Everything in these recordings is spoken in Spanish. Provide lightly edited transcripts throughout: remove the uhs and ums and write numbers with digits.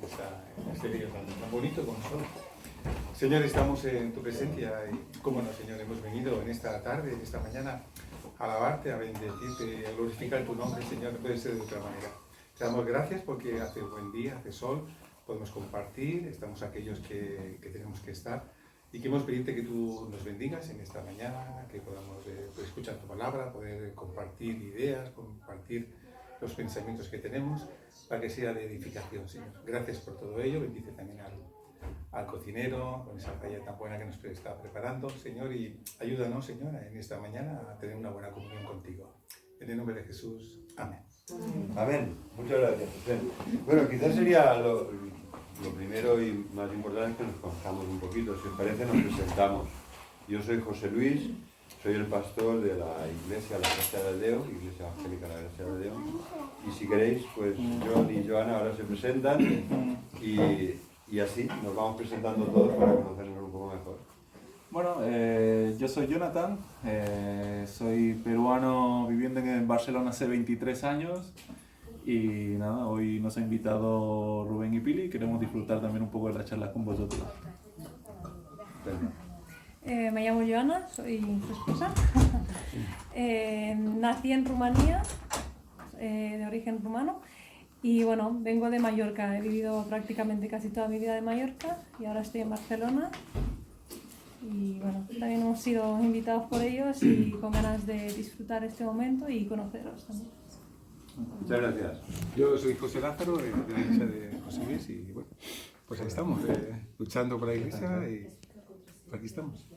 en este día tan bonito con sol. Señor, estamos en tu presencia y, cómo no, Señor, hemos venido en esta tarde, en esta mañana, a alabarte, a bendecirte, a glorificar tu nombre, Señor, no puede ser de otra manera. Te damos gracias porque hace buen día, hace sol, podemos compartir, estamos aquellos que tenemos que estar y queremos pedirte que tú nos bendigas en esta mañana, que podamos escuchar tu palabra, poder compartir ideas, compartir los pensamientos que tenemos, para que sea de edificación, Señor. Gracias por todo ello, bendice también al cocinero, con esa paella tan buena que nos está preparando, Señor, y ayúdanos, Señor, en esta mañana a tener una buena comunión contigo. En el nombre de Jesús, amén. Amén. Muchas gracias, José. Bueno, quizás sería lo primero y más importante que nos conozcamos un poquito. Si os parece, nos presentamos. Yo soy José Luis, soy el pastor de la iglesia La Gracia de Déu, Iglesia Evangélica La Gracia de Déu. Y si queréis, pues John y Joana ahora se presentan y así nos vamos presentando todos para conocernos un poco mejor. Bueno, yo soy Jonathan, soy peruano viviendo en Barcelona hace 23 años y nada, hoy nos ha invitado Rubén y Pili y queremos disfrutar también un poco de la charla con vosotros. Me llamo Joana, soy su esposa. Nací en Rumanía, de origen rumano, y bueno, vengo de Mallorca. He vivido prácticamente casi toda mi vida de Mallorca y ahora estoy en Barcelona. Y bueno, también hemos sido invitados por ellos y con ganas de disfrutar este momento y conoceros también. Muchas gracias. Yo soy José Lázaro, de la iglesia de José Luis, y bueno, pues ahí estamos, luchando por la iglesia y aquí estamos.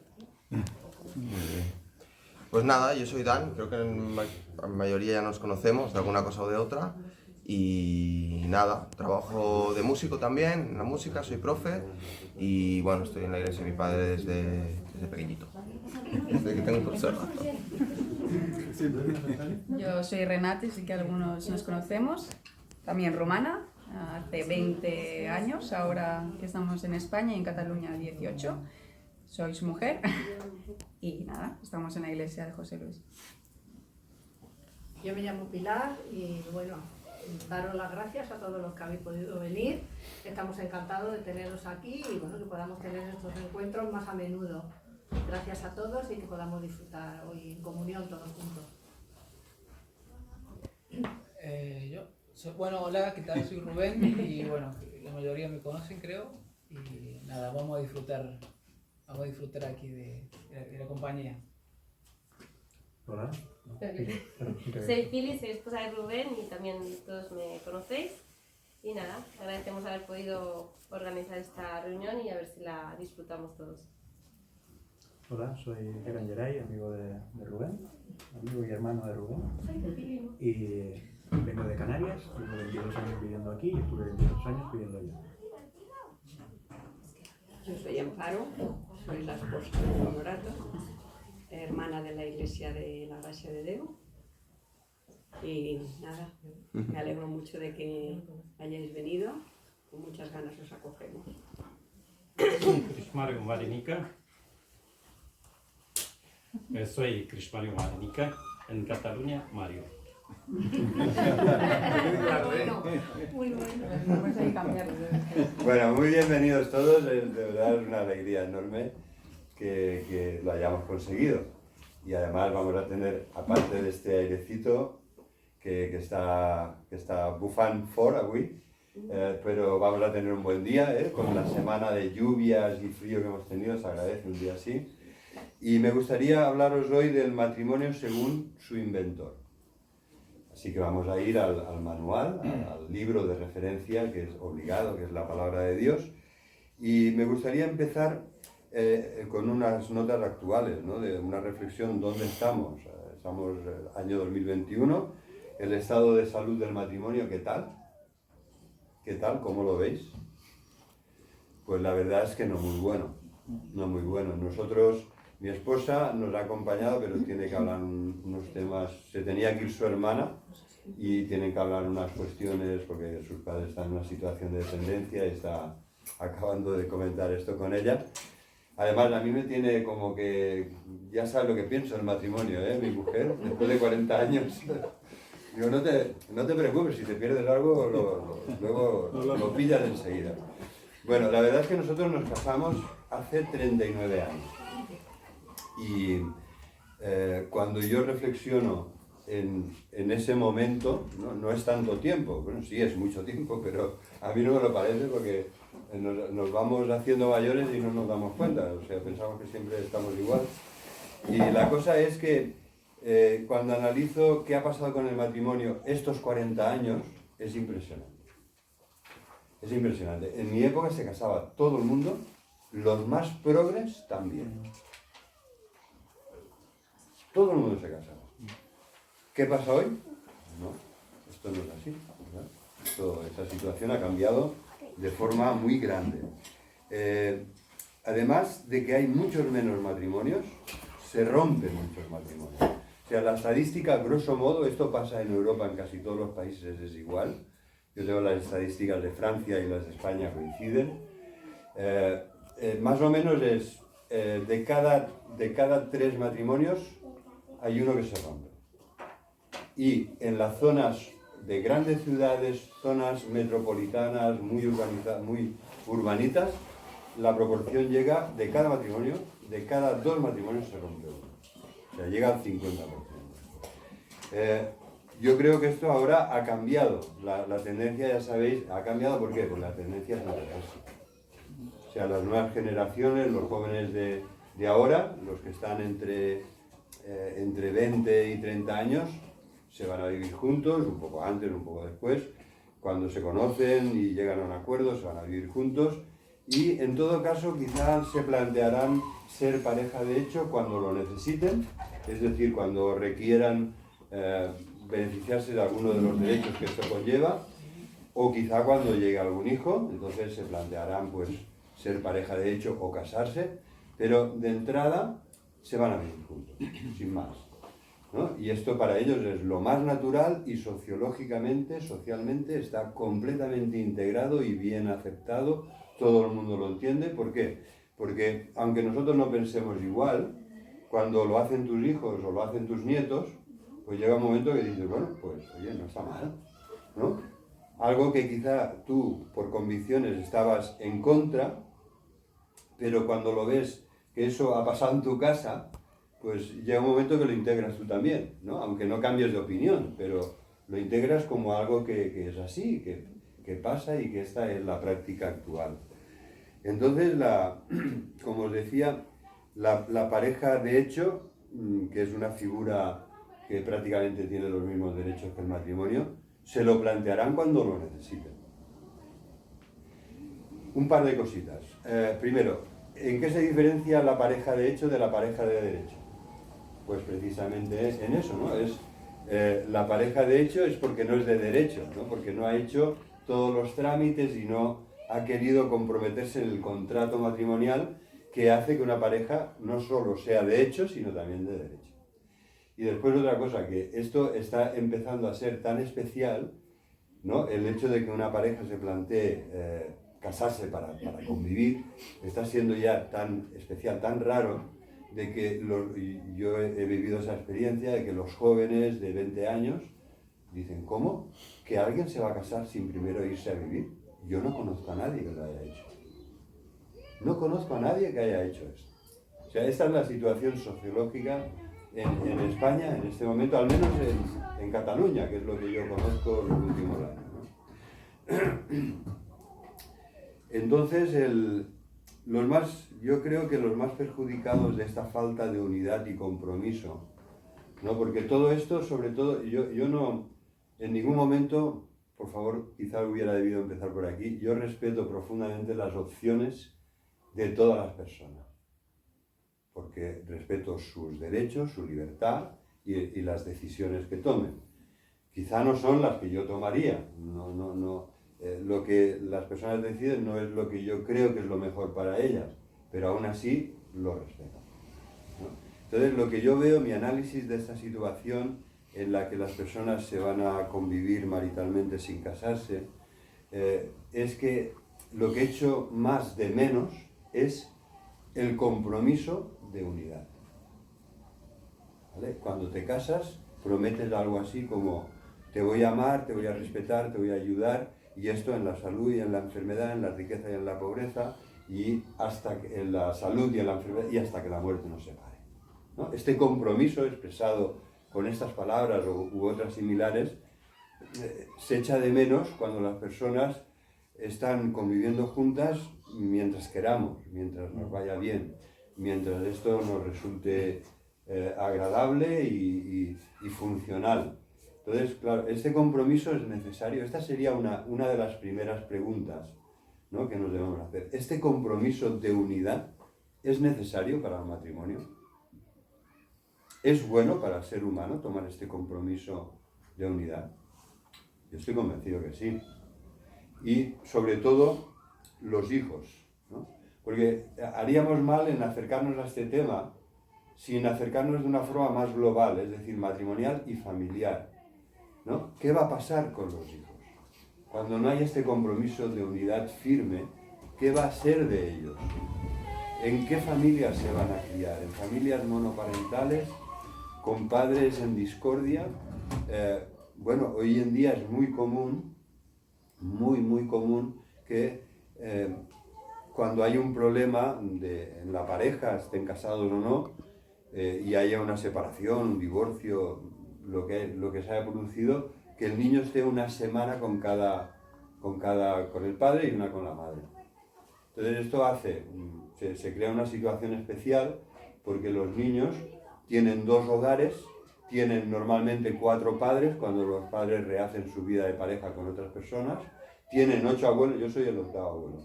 Pues nada, yo soy Dan, creo que la mayoría ya nos conocemos de alguna cosa o de otra. Y nada, trabajo de músico también, en la música, soy profe y bueno, estoy en la iglesia de mi padre desde pequeñito, desde que tengo por ser. Yo soy Renate, sí que algunos nos conocemos, también romana, hace 20 años, ahora que estamos en España y en Cataluña 18, soy su mujer y nada, estamos en la iglesia de José Luis. Yo me llamo Pilar y bueno, daros las gracias a todos los que habéis podido venir. Estamos encantados de teneros aquí y bueno, que podamos tener estos encuentros más a menudo. Gracias a todos y que podamos disfrutar hoy en comunión todos juntos. Hola, ¿qué tal? Soy Rubén y bueno, la mayoría me conocen, creo, y nada, vamos a disfrutar aquí de la compañía. Hola. Soy Pili, soy esposa de Rubén y también todos me conocéis. Y nada, agradecemos haber podido organizar esta reunión y a ver si la disfrutamos todos. Hola, soy Eran Geray, amigo de Rubén, amigo y hermano de Rubén. Y vengo de Canarias, llevo 22 años viviendo aquí y estuve 22 años viviendo allá. Yo soy Amparo, soy la esposa de Honorato, hermana de la Iglesia de la Gracia de Déu. Y nada, me alegro mucho de que hayáis venido, con muchas ganas os acogemos. Mario Marinica. Soy Mario Marinica, en Cataluña, Mario. Bueno, muy bienvenidos todos, de verdad es una alegría enorme que lo hayamos conseguido. Y además vamos a tener, aparte de este airecito que está bufant fort avui, pero vamos a tener un buen día, con la semana de lluvias y frío que hemos tenido, se agradece un día así. Y me gustaría hablaros hoy del matrimonio según su inventor. Así que vamos a ir al manual, al libro de referencia, que es obligado, que es la palabra de Dios. Y me gustaría empezar con unas notas actuales, ¿no? De una reflexión, ¿dónde estamos? Estamos en el año 2021, el estado de salud del matrimonio, ¿qué tal? ¿Qué tal? ¿Cómo lo veis? Pues la verdad es que no muy bueno, no muy bueno. Nosotros, mi esposa nos ha acompañado, pero tiene que hablar unos temas, se tenía que ir su hermana y tienen que hablar unas cuestiones porque sus padres están en una situación de dependencia y está acabando de comentar esto con ella. Además, a mí me tiene como que, ya sabe lo que pienso del matrimonio, mi mujer, después de 40 años. Digo, no te preocupes, si te pierdes algo, luego lo pillas enseguida. Bueno, la verdad es que nosotros nos casamos hace 39 años. Y cuando yo reflexiono en ese momento, no es tanto tiempo, bueno, sí es mucho tiempo, pero a mí no me lo parece porque nos vamos haciendo mayores y no nos damos cuenta, o sea, pensamos que siempre estamos igual. Y la cosa es que cuando analizo qué ha pasado con el matrimonio estos 40 años, es impresionante. Es impresionante. En mi época se casaba todo el mundo, los más progres también. Todo el mundo se casaba. ¿Qué pasa hoy? No, esto no es así, ¿verdad? Esta situación ha cambiado de forma muy grande. Además de que hay muchos menos matrimonios, se rompen muchos matrimonios. O sea, la estadística, grosso modo, esto pasa en Europa, en casi todos los países es igual. Yo tengo las estadísticas de Francia y las de España coinciden. Más o menos es de cada 3 matrimonios hay uno que se rompe. Y en las zonas de grandes ciudades, zonas metropolitanas muy urbanitas, la proporción llega de cada matrimonio, de cada 2 matrimonios se rompe uno. O sea, llega al 50%. Yo creo que esto ahora ha cambiado. La tendencia, ya sabéis, ha cambiado. ¿Por qué? Pues la tendencia es la reversa. O sea, las nuevas generaciones, los jóvenes de ahora, los que están entre 20 y 30 años, se van a vivir juntos, un poco antes, un poco después. Cuando se conocen y llegan a un acuerdo, se van a vivir juntos. Y en todo caso, quizás se plantearán ser pareja de hecho cuando lo necesiten, es decir, cuando requieran beneficiarse de alguno de los derechos que esto conlleva, o quizá cuando llegue algún hijo, entonces se plantearán pues ser pareja de hecho o casarse, pero de entrada se van a vivir juntos, sin más, ¿no? Y esto para ellos es lo más natural y sociológicamente, socialmente está completamente integrado y bien aceptado. Todo el mundo lo entiende. ¿Por qué? Porque aunque nosotros no pensemos igual, cuando lo hacen tus hijos o lo hacen tus nietos, pues llega un momento que dices, bueno, pues oye, no está mal, ¿no? Algo que quizá tú por convicciones estabas en contra, pero cuando lo ves que eso ha pasado en tu casa, pues llega un momento que lo integras tú también, ¿no? Aunque no cambies de opinión, pero lo integras como algo que es así, que pasa y que esta es la práctica actual. Entonces, como os decía, la pareja de hecho, que es una figura que prácticamente tiene los mismos derechos que el matrimonio, se lo plantearán cuando lo necesiten. Un par de cositas. Primero, ¿en qué se diferencia la pareja de hecho de la pareja de derecho? Pues precisamente es en eso, ¿no? La pareja de hecho es porque no es de derecho, ¿no? Porque no ha hecho todos los trámites y no ha querido comprometerse en el contrato matrimonial que hace que una pareja no solo sea de hecho, sino también de derecho. Y después otra cosa, que esto está empezando a ser tan especial, ¿no? El hecho de que una pareja se plantee casarse para convivir, está siendo ya tan especial, tan raro, de que yo he vivido esa experiencia de que los jóvenes de 20 años dicen, ¿cómo? ¿Que alguien se va a casar sin primero irse a vivir? Yo no conozco a nadie que lo haya hecho. No conozco a nadie que haya hecho esto. O sea, esta es la situación sociológica en España en este momento, al menos en Cataluña, que es lo que yo conozco los últimos años, ¿no? Entonces, yo creo que los más perjudicados de esta falta de unidad y compromiso, ¿no? Porque todo esto, sobre todo, yo no, en ningún momento, por favor, quizá hubiera debido empezar por aquí, yo respeto profundamente las opciones de todas las personas, porque respeto sus derechos, su libertad y las decisiones que tomen. Quizá no son las que yo tomaría, lo que las personas deciden no es lo que yo creo que es lo mejor para ellas, pero aún así lo respeto, ¿no? Entonces, lo que yo veo, mi análisis de esta situación en la que las personas se van a convivir maritalmente sin casarse, es que lo que he hecho más de menos es el compromiso de unidad, ¿vale? Cuando te casas, prometes algo así como te voy a amar, te voy a respetar, te voy a ayudar, y esto en la salud y en la enfermedad, en la riqueza y en la pobreza, y hasta que, en la salud y en la enfermedad, y hasta que la muerte nos separe, ¿no? Este compromiso expresado con estas palabras u otras similares se echa de menos cuando las personas están conviviendo juntas mientras queramos, mientras nos vaya bien, mientras esto nos resulte agradable y funcional. Entonces, claro, este compromiso es necesario. Esta sería una de las primeras preguntas, ¿no?, que nos debemos hacer. ¿Este compromiso de unidad es necesario para el matrimonio? ¿Es bueno para el ser humano tomar este compromiso de unidad? Yo estoy convencido que sí. Y sobre todo los hijos, ¿no? Porque haríamos mal en acercarnos a este tema sin acercarnos de una forma más global, es decir, matrimonial y familiar, ¿no? ¿Qué va a pasar con los hijos? Cuando no hay este compromiso de unidad firme, ¿qué va a ser de ellos? ¿En qué familias se van a criar? ¿En familias monoparentales? ¿Con padres en discordia? Bueno, hoy en día es muy común, muy común, que cuando hay un problema en la pareja, estén casados o no, y haya una separación, un divorcio, lo que se haya producido, que el niño esté una semana con el padre y una con la madre. Entonces esto se crea una situación especial porque los niños tienen 2 hogares, tienen normalmente 4 padres cuando los padres rehacen su vida de pareja con otras personas, tienen 8 abuelos, yo soy el 8º abuelo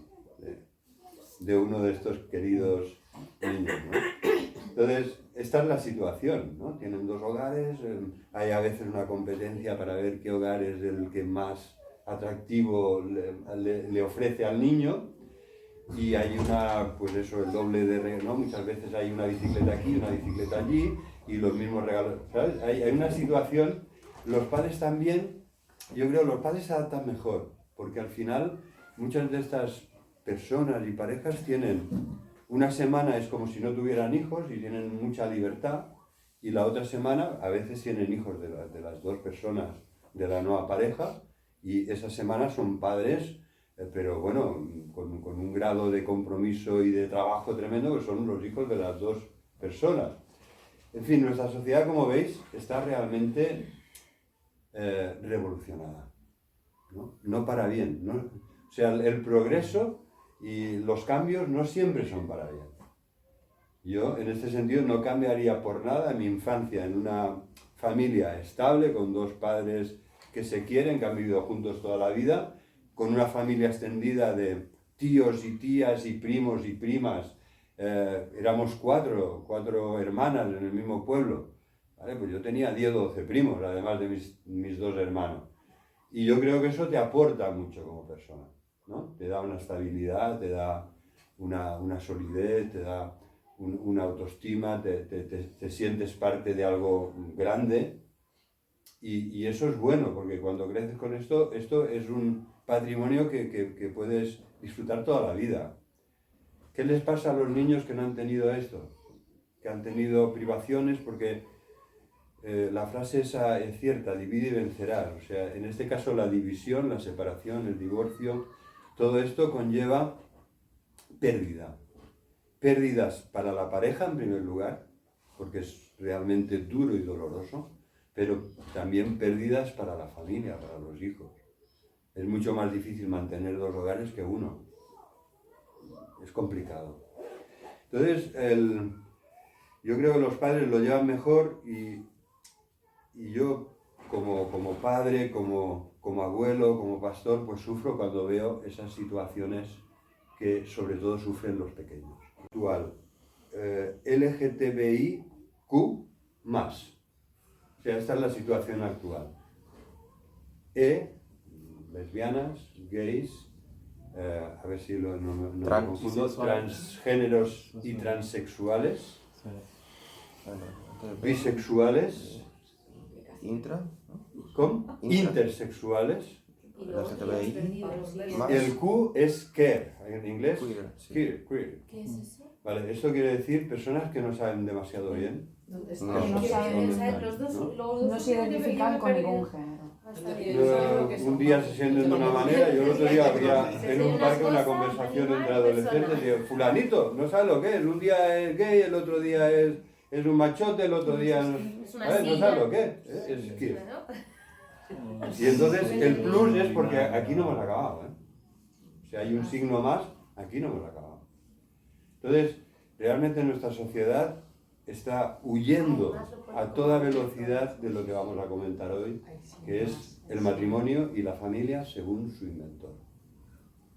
de uno de estos queridos niños, ¿no? Entonces, esta es la situación, ¿no? Tienen 2 hogares, hay a veces una competencia para ver qué hogar es el que más atractivo le ofrece al niño, y hay el doble de regalos, ¿no? Muchas veces hay una bicicleta aquí, una bicicleta allí, y los mismos regalos, ¿sabes? Hay una situación, los padres también, yo creo que los padres se adaptan mejor, porque al final muchas de estas personas y parejas tienen una semana es como si no tuvieran hijos y tienen mucha libertad, y la otra semana a veces tienen hijos de las 2 personas de la nueva pareja, y esas semanas son padres, pero bueno, con un grado de compromiso y de trabajo tremendo, que son los hijos de las 2 personas. En fin, nuestra sociedad, como veis, está realmente revolucionada, ¿no? No para bien, ¿no? O sea, el progreso y los cambios no siempre son para bien. Yo, en este sentido, no cambiaría por nada mi infancia en una familia estable, con 2 padres que se quieren, que han vivido juntos toda la vida, con una familia extendida de tíos y tías y primos y primas. Éramos 4 hermanas en el mismo pueblo. ¿Vale? Pues yo tenía 10 o 12 primos, además de mis 2 hermanos. Y yo creo que eso te aporta mucho como persona, ¿no? Te da una estabilidad, te da una solidez, te da una autoestima, te sientes parte de algo grande, y eso es bueno, porque cuando creces con esto es un patrimonio que puedes disfrutar toda la vida. ¿Qué les pasa a los niños que no han tenido esto? Que han tenido privaciones, porque la frase esa es cierta, divide y vencerás. O sea, en este caso la división, la separación, el divorcio, todo esto conlleva pérdida. Pérdidas para la pareja en primer lugar, porque es realmente duro y doloroso, pero también pérdidas para la familia, para los hijos. Es mucho más difícil mantener 2 hogares que uno. Es complicado. Entonces, yo creo que los padres lo llevan mejor, y yo como padre, como abuelo, como pastor, pues sufro cuando veo esas situaciones que sobre todo sufren los pequeños. Actual, LGTBIQ+. O sea, esta es la situación actual. Lesbianas, gays, a ver si no me confundo, transgéneros y transexuales, bisexuales, intersexuales. El Q es queer, en inglés, queer. ¿Qué es eso? Vale, esto quiere decir personas que no saben demasiado bien. ¿Dónde No, No saben, ¿Dónde los dos, ¿no? los dos No se identifican con ningún género. Un día se sienten de una manera, yo el otro día había en un parque una conversación entre adolescentes y digo, fulanito, no sabe lo que es, un día es gay, el otro día es un machote, el otro día es una ¿sabes? No silla. sabe lo que es queer. ¿No? Y entonces el plus es porque aquí no hemos acabado, ¿eh? Si hay un signo más, aquí no hemos acabado. Entonces, realmente nuestra sociedad está huyendo a toda velocidad de lo que vamos a comentar hoy, que es el matrimonio y la familia según su inventor,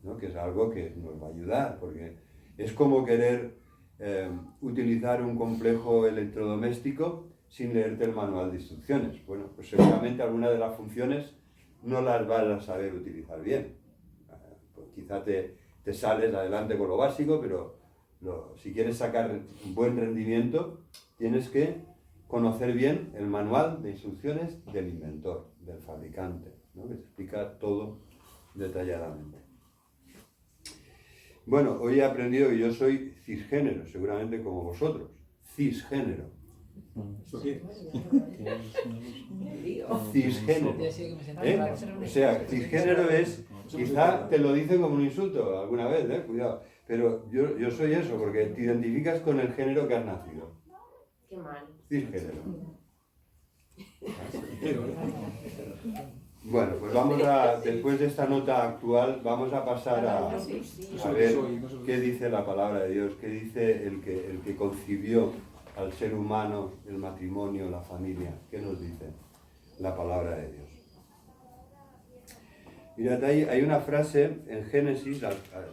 ¿no? Que es algo que nos va a ayudar, porque es como querer utilizar un complejo electrodoméstico sin leerte el manual de instrucciones. Bueno, pues seguramente algunas de las funciones no las vas a saber utilizar bien. Pues quizá te sales adelante con lo básico, pero si quieres sacar un buen rendimiento, tienes que conocer bien el manual de instrucciones del inventor, del fabricante, ¿no? Que te explica todo detalladamente. Bueno, hoy he aprendido que yo soy cisgénero, seguramente como vosotros. Cisgénero. Cisgénero. O sea, cisgénero es, quizá te lo dicen como un insulto alguna vez, cuidado. Pero yo soy eso, porque te identificas con el género que has nacido. Qué mal. Cisgénero. Bueno, pues vamos a, después de esta nota actual, vamos a pasar a ver qué dice la palabra de Dios, qué dice el que concibió al ser humano, el matrimonio, la familia. ¿Qué nos dice la palabra de Dios? Mirad, hay una frase en Génesis,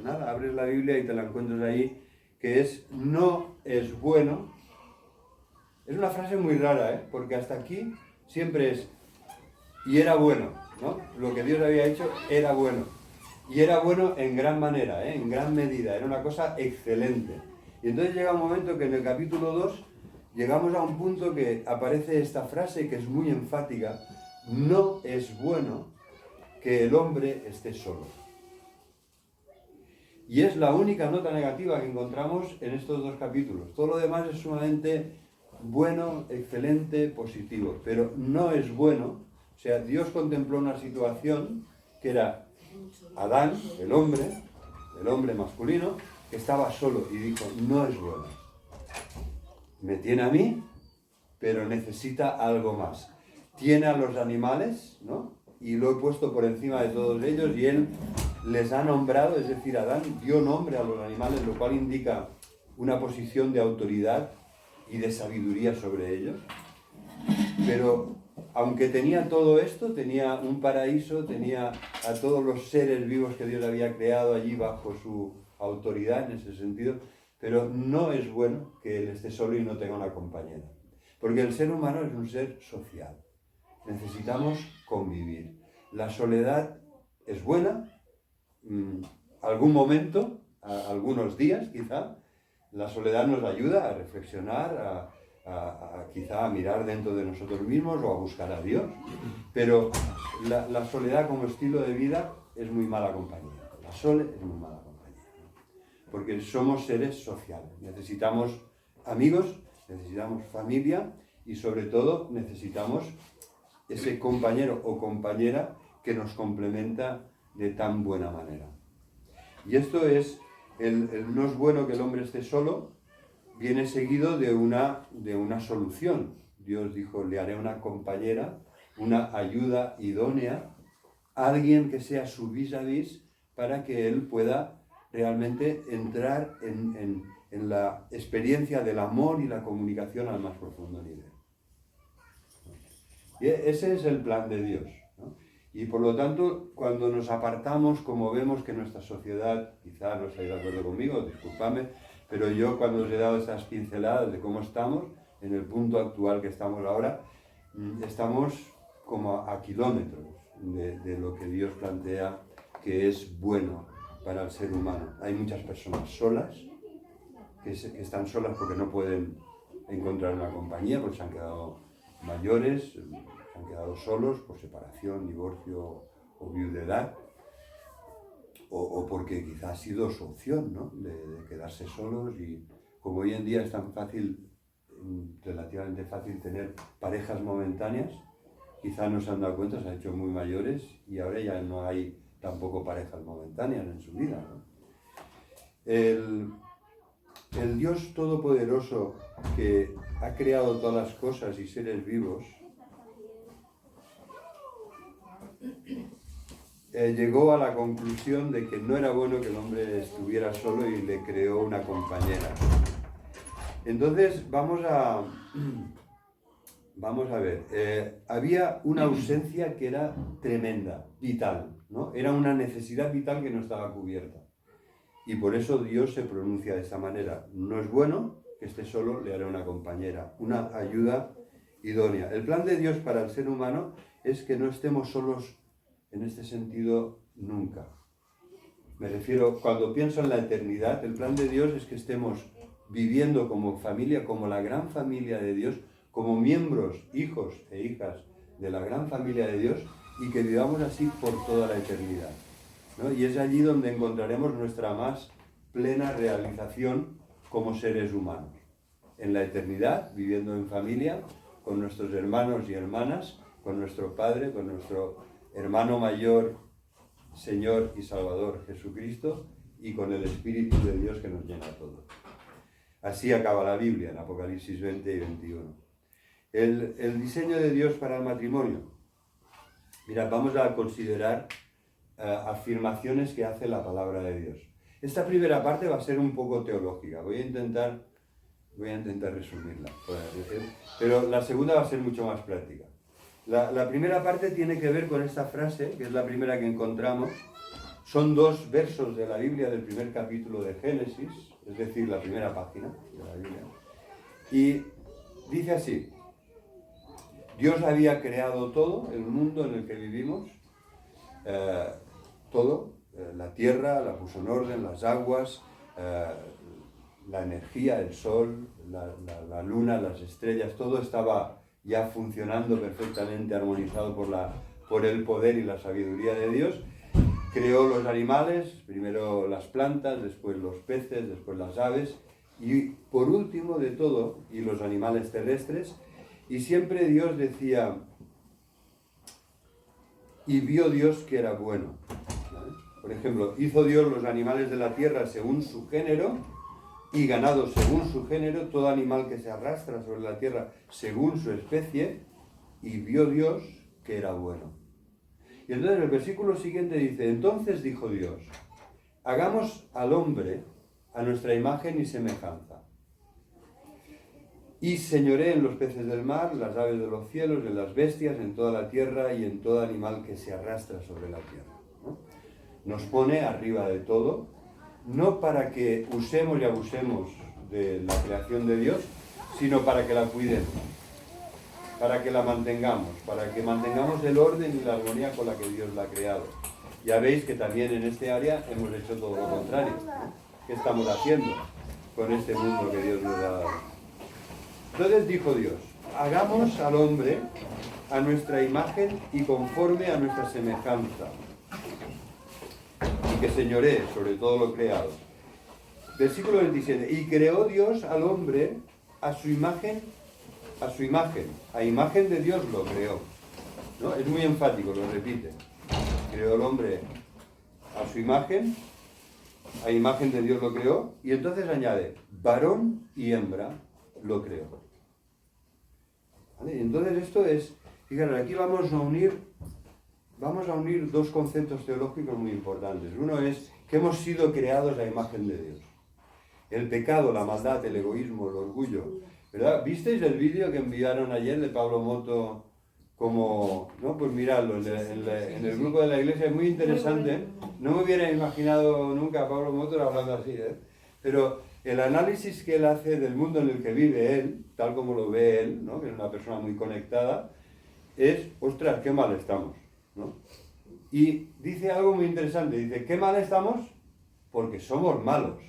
nada, abres la Biblia y te la encuentras ahí, que es, no es bueno. Es una frase muy rara, porque hasta aquí siempre es, y era bueno, ¿no? Lo que Dios había hecho era bueno. Y era bueno en gran manera, en gran medida, era una cosa excelente. Y entonces llega un momento que en el capítulo 2 llegamos a un punto que aparece esta frase que es muy enfática, no es bueno que el hombre esté solo. Y es la única nota negativa que encontramos en estos dos capítulos. Todo lo demás es sumamente bueno, excelente, positivo. Pero no es bueno, o sea, Dios contempló una situación que era Adán, el hombre masculino, que estaba solo y dijo, no es bueno. Me tiene a mí, pero necesita algo más. Tiene a los animales, ¿no? Y lo he puesto por encima de todos ellos y él les ha nombrado, es decir, Adán dio nombre a los animales, lo cual indica una posición de autoridad y de sabiduría sobre ellos. Pero aunque tenía todo esto, tenía un paraíso, tenía a todos los seres vivos que Dios había creado allí bajo su autoridad en ese sentido, pero no es bueno que él esté solo y no tenga una compañera. Porque el ser humano es un ser social. Necesitamos convivir. La soledad es buena, algún momento, algunos días quizá. La soledad nos ayuda a reflexionar, quizá a mirar dentro de nosotros mismos o a buscar a Dios. Pero la soledad como estilo de vida es muy mala compañía. La sole es muy mala compañía. Porque somos seres sociales. Necesitamos amigos, necesitamos familia y sobre todo necesitamos ese compañero o compañera que nos complementa de tan buena manera. Y esto es, no es bueno que el hombre esté solo, viene seguido de una solución. Dios dijo, le haré una compañera, una ayuda idónea, alguien que sea su vis-a-vis para que él pueda realmente entrar en la experiencia del amor y la comunicación al más profundo nivel. Y ese es el plan de Dios, ¿no? Y por lo tanto, cuando nos apartamos, como vemos que nuestra sociedad, quizá no estáis de acuerdo conmigo, disculpadme, pero yo cuando os he dado estas pinceladas de cómo estamos, en el punto actual que estamos ahora, estamos como a kilómetros de lo que Dios plantea que es bueno para el ser humano. Hay muchas personas solas, que están solas porque no pueden encontrar una compañía, porque se han quedado mayores, se han quedado solos por separación, divorcio o viudedad, o porque quizás ha sido su opción, ¿no? de quedarse solos y como hoy en día es tan fácil, relativamente fácil tener parejas momentáneas, quizá no se han dado cuenta, se han hecho muy mayores y ahora ya no hay tampoco parejas momentáneas en su vida, ¿no? El Dios Todopoderoso que ha creado todas las cosas y seres vivos llegó a la conclusión de que no era bueno que el hombre estuviera solo y le creó una compañera. Entonces vamos a ver, había una ausencia que era tremenda, vital, ¿no? Era una necesidad vital que no estaba cubierta. Y por eso Dios se pronuncia de esta manera. No es bueno que esté solo, le haré una compañera, una ayuda idónea. El plan de Dios para el ser humano es que no estemos solos en este sentido nunca. Me refiero, cuando pienso en la eternidad, el plan de Dios es que estemos viviendo como familia, como la gran familia de Dios, como miembros, hijos e hijas de la gran familia de Dios, y que vivamos así por toda la eternidad, ¿no? Y es allí donde encontraremos nuestra más plena realización como seres humanos. En la eternidad, viviendo en familia, con nuestros hermanos y hermanas, con nuestro Padre, con nuestro hermano mayor, Señor y Salvador Jesucristo, y con el Espíritu de Dios que nos llena a todos. Así acaba la Biblia en Apocalipsis 20 y 21. El diseño de Dios para el matrimonio. Mira, vamos a considerar afirmaciones que hace la palabra de Dios. Esta primera parte va a ser un poco teológica. Voy a intentar resumirla, pero la segunda va a ser mucho más práctica. La primera parte tiene que ver con esta frase, que es la primera que encontramos. Son 2 versos de la Biblia del primer capítulo de Génesis, es decir, la primera página de la Biblia. Y dice así: Dios había creado todo, el mundo en el que vivimos, todo, la tierra, la puso en orden, las aguas, la energía, el sol, la luna, las estrellas, todo estaba ya funcionando perfectamente, armonizado por el poder y la sabiduría de Dios. Creó los animales, primero las plantas, después los peces, después las aves, y por último de todo, y los animales terrestres. Y siempre Dios decía, y vio Dios que era bueno, ¿vale? Por ejemplo, hizo Dios los animales de la tierra según su género, y ganado según su género, todo animal que se arrastra sobre la tierra según su especie, y vio Dios que era bueno. Y entonces el versículo siguiente dice, entonces dijo Dios, hagamos al hombre a nuestra imagen y semejanza, y señoré en los peces del mar, las aves de los cielos, en las bestias, en toda la tierra y en todo animal que se arrastra sobre la tierra, ¿no? Nos pone arriba de todo, no para que usemos y abusemos de la creación de Dios, sino para que la cuidemos, para que la mantengamos, para que mantengamos el orden y la armonía con la que Dios la ha creado. Ya veis que también en este área hemos hecho todo lo contrario, ¿no? ¿Qué estamos haciendo con este mundo que Dios nos ha dado? Entonces dijo Dios, hagamos al hombre a nuestra imagen y conforme a nuestra semejanza, y que señoree sobre todo lo creado. Versículo 27, y creó Dios al hombre a su imagen, a imagen de Dios lo creó, ¿no? Es muy enfático, lo repite. Creó al hombre a su imagen, a imagen de Dios lo creó, y entonces añade, varón y hembra lo creó. ¿Vale? Entonces esto es, fíjate, aquí vamos a unir 2 conceptos teológicos muy importantes. Uno es que hemos sido creados a imagen de Dios. El pecado, la maldad, el egoísmo, el orgullo, ¿verdad? ¿Visteis el vídeo que enviaron ayer de Pablo Moto? Como, ¿no? Pues miradlo, en el grupo de la iglesia, es muy interesante. No me hubiera imaginado nunca a Pablo Moto hablando así, ¿eh? Pero el análisis que él hace del mundo en el que vive él, tal como lo ve él, ¿no? Que es una persona muy conectada, es, ostras, qué mal estamos, ¿no? Y dice algo muy interesante, dice, ¿qué mal estamos? Porque somos malos.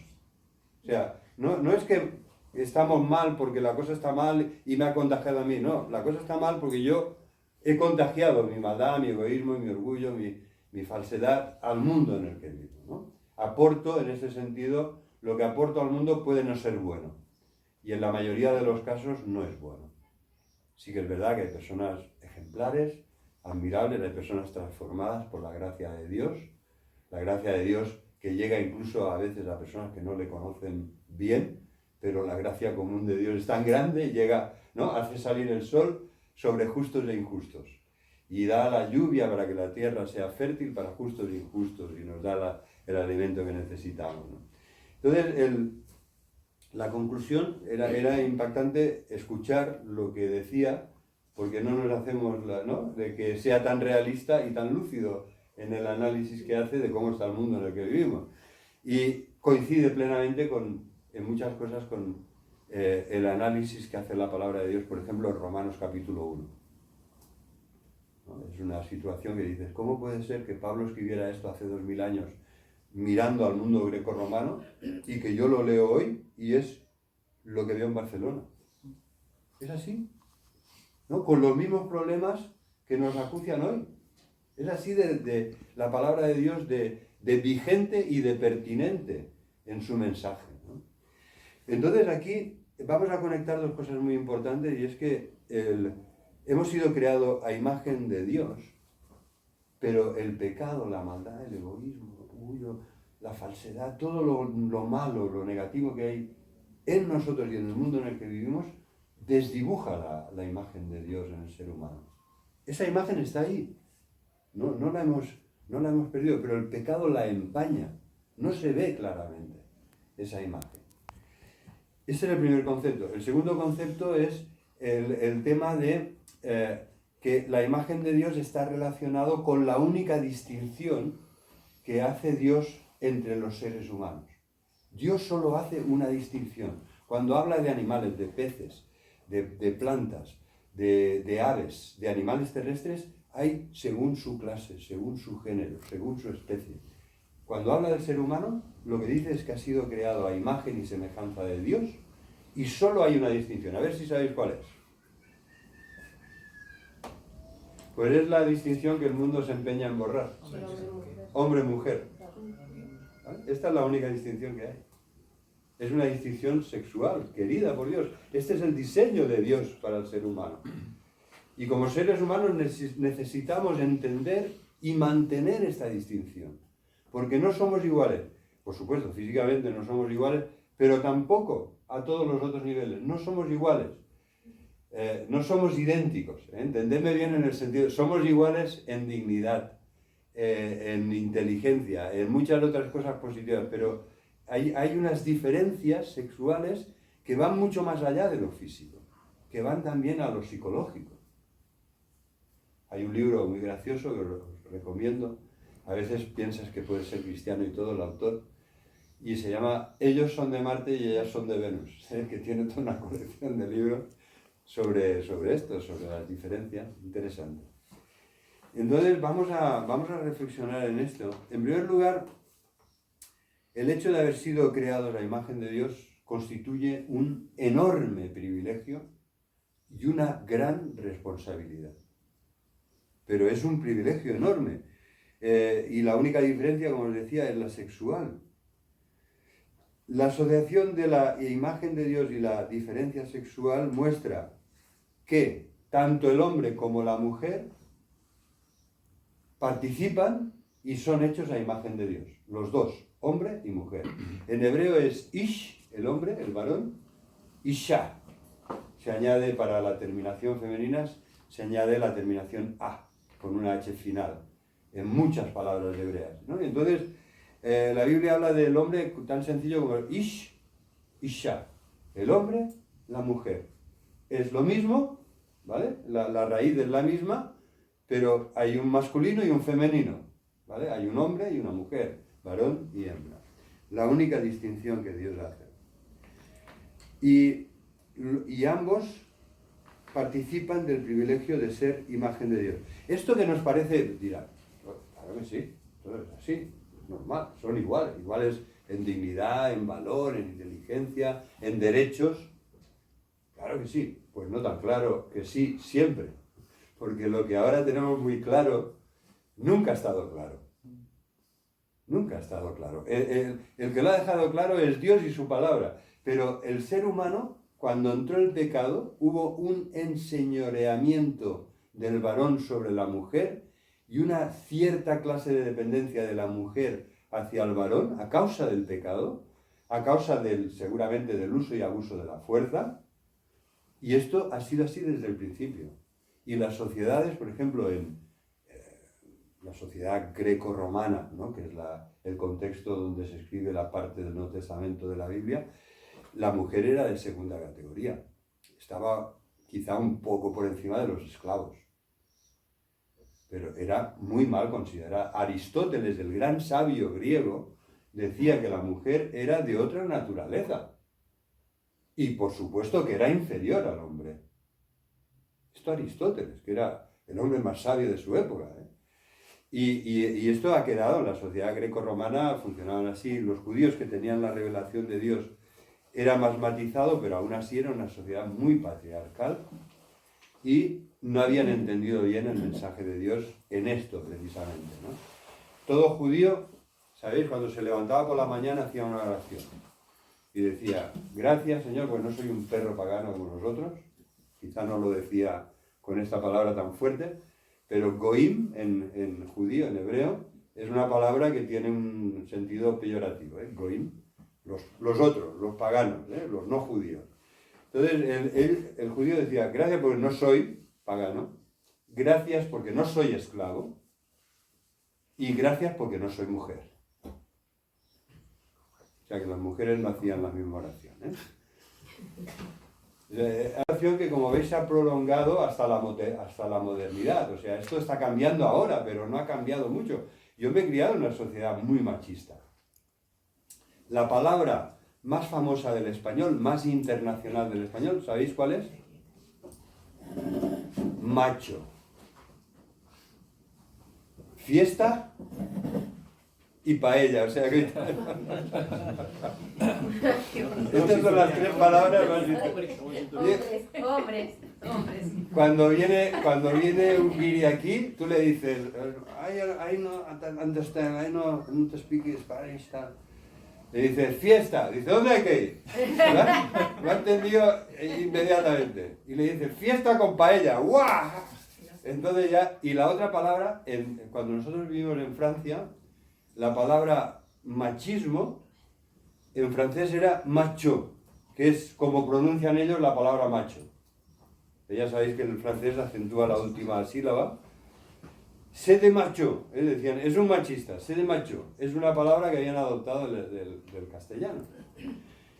O sea, no es que estamos mal porque la cosa está mal y me ha contagiado a mí, no, la cosa está mal porque yo he contagiado mi maldad, mi egoísmo, mi orgullo, mi falsedad al mundo en el que vivo, ¿no? Aporto en ese sentido lo que aporto al mundo puede no ser bueno. Y en la mayoría de los casos no es bueno. Sí que es verdad que hay personas ejemplares, admirables, hay personas transformadas por la gracia de Dios. La gracia de Dios que llega incluso a veces a personas que no le conocen bien, pero la gracia común de Dios es tan grande, llega, ¿no? Hace salir el sol sobre justos e injustos. Y da la lluvia para que la tierra sea fértil para justos e injustos y nos da el alimento que necesitamos, ¿no? Entonces, la conclusión era impactante escuchar lo que decía, porque no nos hacemos, ¿no?, de que sea tan realista y tan lúcido en el análisis que hace de cómo está el mundo en el que vivimos. Y coincide plenamente en muchas cosas con el análisis que hace la palabra de Dios, por ejemplo, en Romanos capítulo 1. ¿No? Es una situación que dices, ¿cómo puede ser que Pablo escribiera esto hace 2000 años mirando al mundo grecorromano y que yo lo leo hoy y es lo que veo en Barcelona? Es así, ¿no? Con los mismos problemas que nos acucian hoy. Es así de la palabra de Dios de vigente y de pertinente en su mensaje, ¿no? Entonces aquí vamos a conectar dos cosas muy importantes, y es que hemos sido creados a imagen de Dios, pero el pecado, la maldad, el egoísmo, el orgullo, la falsedad, todo lo malo, lo negativo que hay en nosotros y en el mundo en el que vivimos, desdibuja la imagen de Dios en el ser humano. Esa imagen está ahí. No la hemos perdido, pero el pecado la empaña. No se ve claramente esa imagen. Ese es el primer concepto. El segundo concepto es el tema de que la imagen de Dios está relacionado con la única distinción que hace Dios entre los seres humanos. Dios solo hace una distinción. Cuando habla de animales, de peces, de plantas, de aves, de animales terrestres, hay según su clase, según su género, según su especie. Cuando habla del ser humano, lo que dice es que ha sido creado a imagen y semejanza de Dios, y solo hay una distinción. A ver si sabéis cuál es. Pues es la distinción que el mundo se empeña en borrar. Hombre-mujer. ¿Vale? Esta es la única distinción que hay. Es una distinción sexual, querida por Dios. Este es el diseño de Dios para el ser humano. Y como seres humanos necesitamos entender y mantener esta distinción. Porque no somos iguales. Por supuesto, físicamente no somos iguales, pero tampoco a todos los otros niveles. No somos iguales. No somos idénticos. Entendedme bien en el sentido, somos iguales en dignidad, en inteligencia, en muchas otras cosas positivas, pero hay unas diferencias sexuales que van mucho más allá de lo físico, que van también a lo psicológico. Hay un libro muy gracioso que os recomiendo. A veces piensas que puede ser cristiano y todo el autor, y se llama Ellos son de Marte y ellas son de Venus, que tiene toda una colección de libros sobre esto, sobre las diferencias. Interesante. Entonces vamos a reflexionar en esto. En primer lugar, el hecho de haber sido creados a la imagen de Dios constituye un enorme privilegio y una gran responsabilidad. Pero es un privilegio enorme. Y la única diferencia, como os decía, es la sexual. La asociación de la imagen de Dios y la diferencia sexual muestra que tanto el hombre como la mujer participan y son hechos a imagen de Dios. Los dos, hombre y mujer. En hebreo es ish, el hombre, el varón, isha. Se añade para la terminación femenina, se añade la terminación a, con una h final, en muchas palabras hebreas, ¿no? Entonces, la Biblia habla del hombre tan sencillo como ish, isha. El hombre, la mujer. Es lo mismo, ¿vale? La raíz es la misma, pero hay un masculino y un femenino, ¿vale? Hay un hombre y una mujer, varón y hembra. La única distinción que Dios hace. Y ambos participan del privilegio de ser imagen de Dios. Esto que nos parece, dirá, claro que sí, todo es así, es normal, son iguales en dignidad, en valor, en inteligencia, en derechos. Claro que sí, pues no tan claro que sí siempre, porque lo que ahora tenemos muy claro nunca ha estado claro. Nunca ha estado claro. El que lo ha dejado claro es Dios y su palabra. Pero el ser humano, cuando entró el pecado, hubo un enseñoreamiento del varón sobre la mujer y una cierta clase de dependencia de la mujer hacia el varón a causa del pecado, a causa seguramente del uso y abuso de la fuerza. Y esto ha sido así desde el principio. Y las sociedades, por ejemplo, en la sociedad greco-romana, ¿no?, que es el contexto donde se escribe la parte del Nuevo Testamento de la Biblia, la mujer era de segunda categoría. Estaba quizá un poco por encima de los esclavos. Pero era muy mal considerada. Aristóteles, el gran sabio griego, decía que la mujer era de otra naturaleza. Y por supuesto que era inferior al hombre. Esto Aristóteles, que era el hombre más sabio de su época, ¿eh? Y esto ha quedado en la sociedad greco-romana, funcionaban así. Los judíos que tenían la revelación de Dios era más matizado, pero aún así era una sociedad muy patriarcal y no habían entendido bien el mensaje de Dios en esto precisamente, ¿no? Todo judío, ¿sabéis? Cuando se levantaba por la mañana hacía una oración y decía: gracias, Señor, pues no soy un perro pagano como nosotros. Quizá no lo decía con esta palabra tan fuerte, pero goim en judío, en hebreo, es una palabra que tiene un sentido peyorativo, ¿eh? Goim, los otros, los paganos, ¿eh? Los no judíos. Entonces el judío decía: gracias porque no soy pagano, gracias porque no soy esclavo y gracias porque no soy mujer. O sea que las mujeres no hacían la misma oración, ¿eh? Una oración que, como veis, se ha prolongado hasta la modernidad. O sea, esto está cambiando ahora, pero no ha cambiado mucho. Yo me he criado en una sociedad muy machista. La palabra más famosa del español, más internacional del español, ¿sabéis cuál es? Macho. Fiesta y paella, o sea que... Estas son las tres palabras más Hombres. Cuando viene un guiri aquí, tú le dices: I no understand, I no speak Spanish. Le dices: fiesta. Dice: ¿dónde hay que ir? ¿Verdad? Lo ha entendido inmediatamente. Y le dices: fiesta con paella. ¡Guau! Entonces ya, y la otra palabra, cuando nosotros vivimos en Francia, la palabra machismo en francés era macho, que es como pronuncian ellos la palabra macho. Ya sabéis que en el francés acentúa la última sílaba. C'est de macho, decían, es un machista, c'est de macho. Es una palabra que habían adoptado del castellano.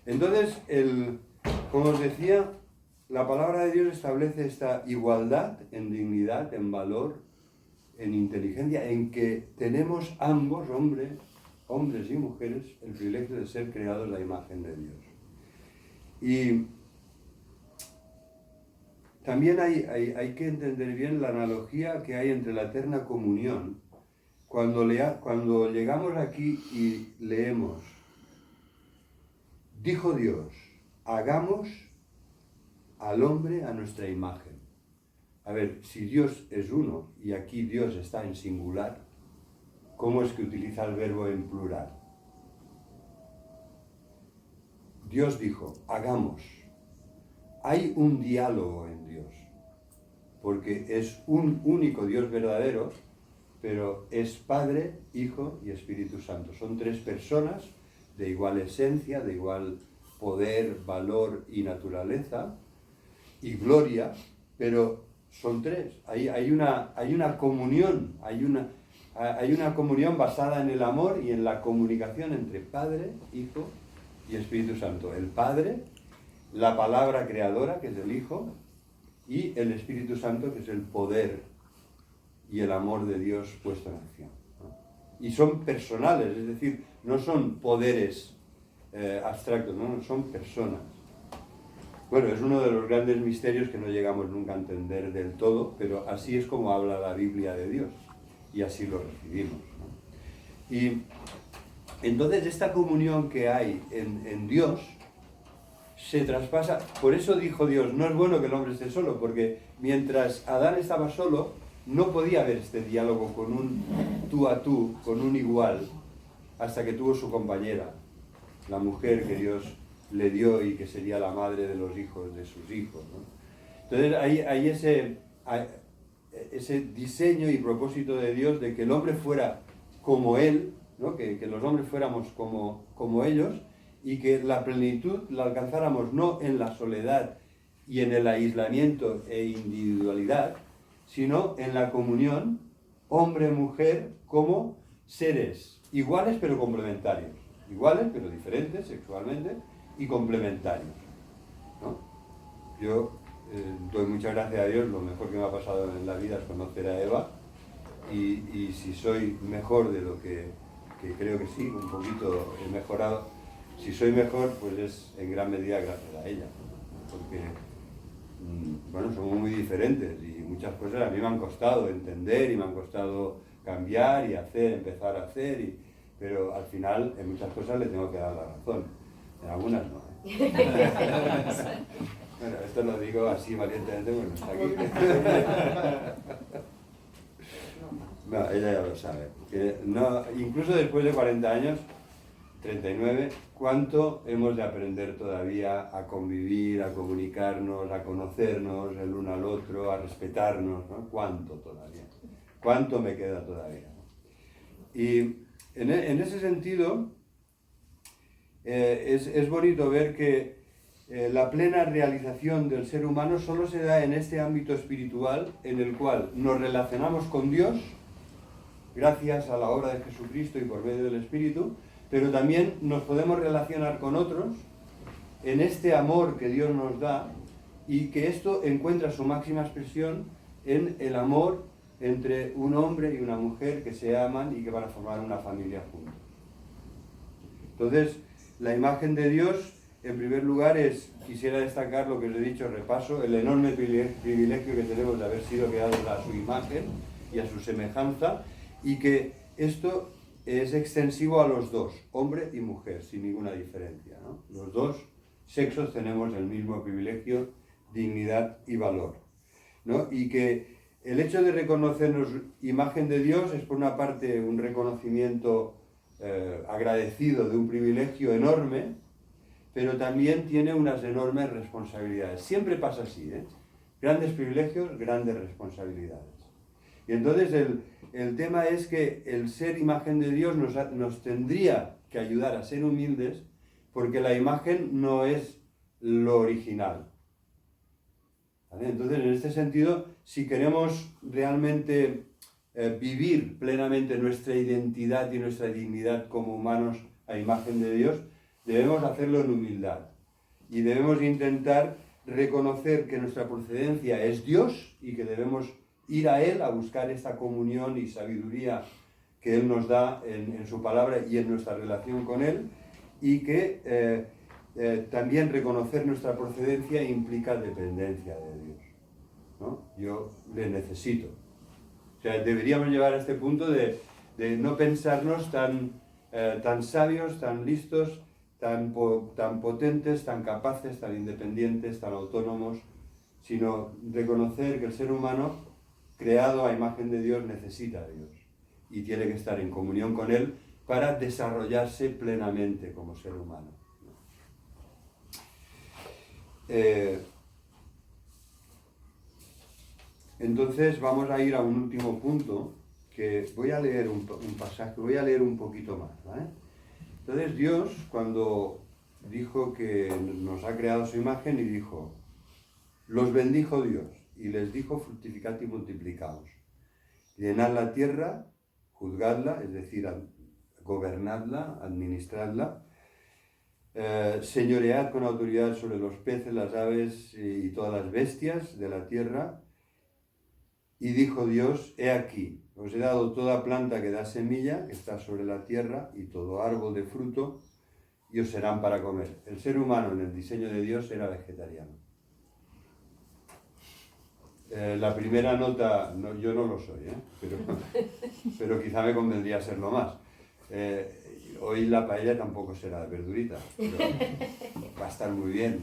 Entonces, como os decía, la palabra de Dios establece esta igualdad en dignidad, en valor, en inteligencia, en que tenemos ambos, hombres y mujeres, el privilegio de ser creados a la imagen de Dios. Y también hay que entender bien la analogía que hay entre la eterna comunión. Cuando llegamos aquí y leemos: dijo Dios, hagamos al hombre a nuestra imagen. A ver, si Dios es uno y aquí Dios está en singular, ¿cómo es que utiliza el verbo en plural? Dios dijo, hagamos. Hay un diálogo en Dios, porque es un único Dios verdadero, pero es Padre, Hijo y Espíritu Santo. Son tres personas de igual esencia, de igual poder, valor y naturaleza y gloria, pero son tres. Hay una comunión, hay una comunión basada en el amor y en la comunicación entre Padre, Hijo y Espíritu Santo. El Padre, la palabra creadora, que es el Hijo, y el Espíritu Santo, que es el poder y el amor de Dios puesto en acción, ¿no? Y son personales, es decir, no son poderes abstractos, no, son personas. Bueno, es uno de los grandes misterios que no llegamos nunca a entender del todo, pero así es como habla la Biblia de Dios, y así lo recibimos, ¿no? Y entonces esta comunión que hay en Dios se traspasa. Por eso dijo Dios, no es bueno que el hombre esté solo, porque mientras Adán estaba solo, no podía haber este diálogo con un tú a tú, con un igual, hasta que tuvo su compañera, la mujer que Dios le dio y que sería la madre de los hijos de sus hijos, ¿no? Entonces hay ese diseño y propósito de Dios de que el hombre fuera como Él, ¿no? Que los hombres fuéramos como ellos, y que la plenitud la alcanzáramos no en la soledad y en el aislamiento e individualidad, sino en la comunión hombre-mujer como seres iguales pero complementarios, iguales pero diferentes sexualmente y complementarios, ¿no? Yo doy muchas gracias a Dios, lo mejor que me ha pasado en la vida es conocer a Eva, y si soy mejor de lo que creo que sí, un poquito he mejorado, si soy mejor pues es en gran medida gracias a ella, porque bueno, somos muy diferentes y muchas cosas a mí me han costado entender y me han costado cambiar y hacer, empezar a hacer, pero al final en muchas cosas le tengo que dar la razón, en algunas no. Bueno, esto lo digo así valientemente porque no está aquí. No, ella ya lo sabe. Que no, incluso después de 40 años, 39, ¿cuánto hemos de aprender todavía a convivir, a comunicarnos, a conocernos el uno al otro, a respetarnos, ¿no? ¿Cuánto todavía? ¿Cuánto me queda todavía? Y en ese sentido, es bonito ver que la plena realización del ser humano solo se da en este ámbito espiritual en el cual nos relacionamos con Dios gracias a la obra de Jesucristo y por medio del Espíritu, pero también nos podemos relacionar con otros en este amor que Dios nos da, y que esto encuentra su máxima expresión en el amor entre un hombre y una mujer que se aman y que van a formar una familia juntos. Entonces, la imagen de Dios, en primer lugar, quisiera destacar lo que os he dicho, repaso, el enorme privilegio que tenemos de haber sido creados a su imagen y a su semejanza, y que esto es extensivo a los dos, hombre y mujer, sin ninguna diferencia, ¿no? Los dos sexos tenemos el mismo privilegio, dignidad y valor, ¿no? Y que el hecho de reconocernos imagen de Dios es por una parte un reconocimiento agradecido de un privilegio enorme, pero también tiene unas enormes responsabilidades. Siempre pasa así, ¿eh? Grandes privilegios, grandes responsabilidades. Y entonces el tema es que el ser imagen de Dios nos tendría que ayudar a ser humildes, porque la imagen no es lo original, ¿vale? Entonces, en este sentido, si queremos realmente vivir plenamente nuestra identidad y nuestra dignidad como humanos a imagen de Dios, debemos hacerlo en humildad. Y debemos intentar reconocer que nuestra procedencia es Dios y que debemos ir a Él a buscar esta comunión y sabiduría que Él nos da en su palabra y en nuestra relación con Él, y que también reconocer nuestra procedencia implica dependencia de Dios, ¿no? Yo le necesito. O sea, deberíamos llegar a este punto de no pensarnos tan sabios, tan listos, tan potentes, tan capaces, tan independientes, tan autónomos, sino reconocer que el ser humano, creado a imagen de Dios, necesita a Dios y tiene que estar en comunión con Él para desarrollarse plenamente como ser humano. Entonces vamos a ir a un último punto, que voy a leer un pasaje, voy a leer un poquito más, ¿vale? Entonces Dios, cuando dijo que nos ha creado su imagen, y dijo, los bendijo Dios, y les dijo, fructificad y multiplicaos, llenad la tierra, juzgadla, es decir, gobernadla, administradla, señoread con autoridad sobre los peces, las aves y todas las bestias de la tierra. Y dijo Dios, he aquí, os he dado toda planta que da semilla, que está sobre la tierra, y todo árbol de fruto, y os serán para comer. El ser humano en el diseño de Dios era vegetariano. La primera nota, yo no lo soy, pero quizá me convendría serlo más. Hoy la paella tampoco será de verdurita, pero va a estar muy bien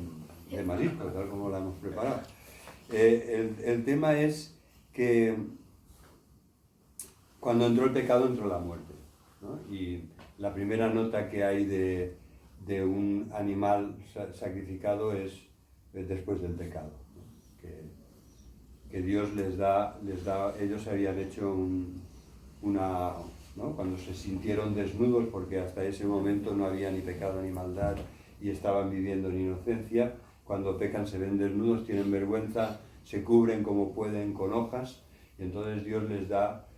de marisco, tal como la hemos preparado. El tema es que cuando entró el pecado entró la muerte, ¿no? Y la primera nota que hay de un animal sacrificado es después del pecado, ¿no? Que Dios les da, ellos habían hecho ¿no? Cuando se sintieron desnudos, porque hasta ese momento no había ni pecado ni maldad y estaban viviendo en inocencia, cuando pecan se ven desnudos, tienen vergüenza, se cubren como pueden con hojas, y entonces Dios les da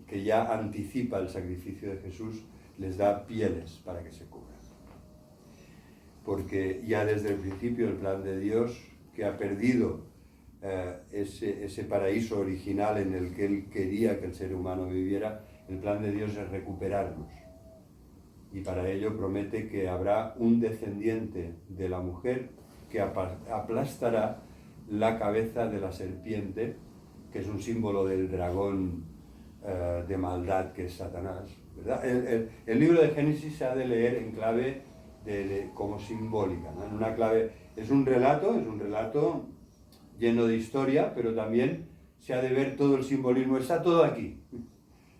que ya anticipa el sacrificio de Jesús, les da pieles para que se cubran. Porque ya desde el principio el plan de Dios, que ha perdido ese paraíso original en el que Él quería que el ser humano viviera, el plan de Dios es recuperarnos. Y para ello promete que habrá un descendiente de la mujer que aplastará la cabeza de la serpiente, que es un símbolo del dragón de maldad que es Satanás, ¿verdad? El libro de Génesis se ha de leer en clave como simbólica, ¿no? En una clave, es un relato lleno de historia, pero también se ha de ver todo el simbolismo, está todo aquí.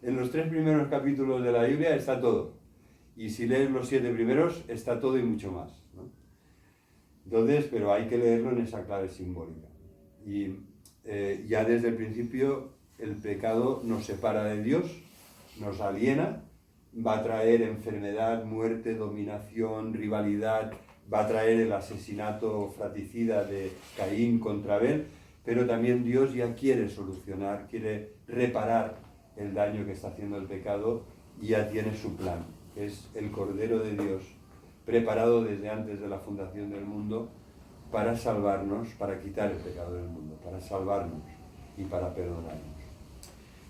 En los 3 primeros capítulos de la Biblia está todo. Y si lees los 7 primeros, está todo y mucho más, ¿no? Entonces, pero hay que leerlo en esa clave simbólica. Y ya desde el principio el pecado nos separa de Dios, nos aliena, va a traer enfermedad, muerte, dominación, rivalidad, va a traer el asesinato fratricida de Caín contra Abel, pero también Dios ya quiere solucionar, quiere reparar el daño que está haciendo el pecado y ya tiene su plan. Es el Cordero de Dios, preparado desde antes de la fundación del mundo para salvarnos, para quitar el pecado del mundo, para salvarnos y para perdonarnos.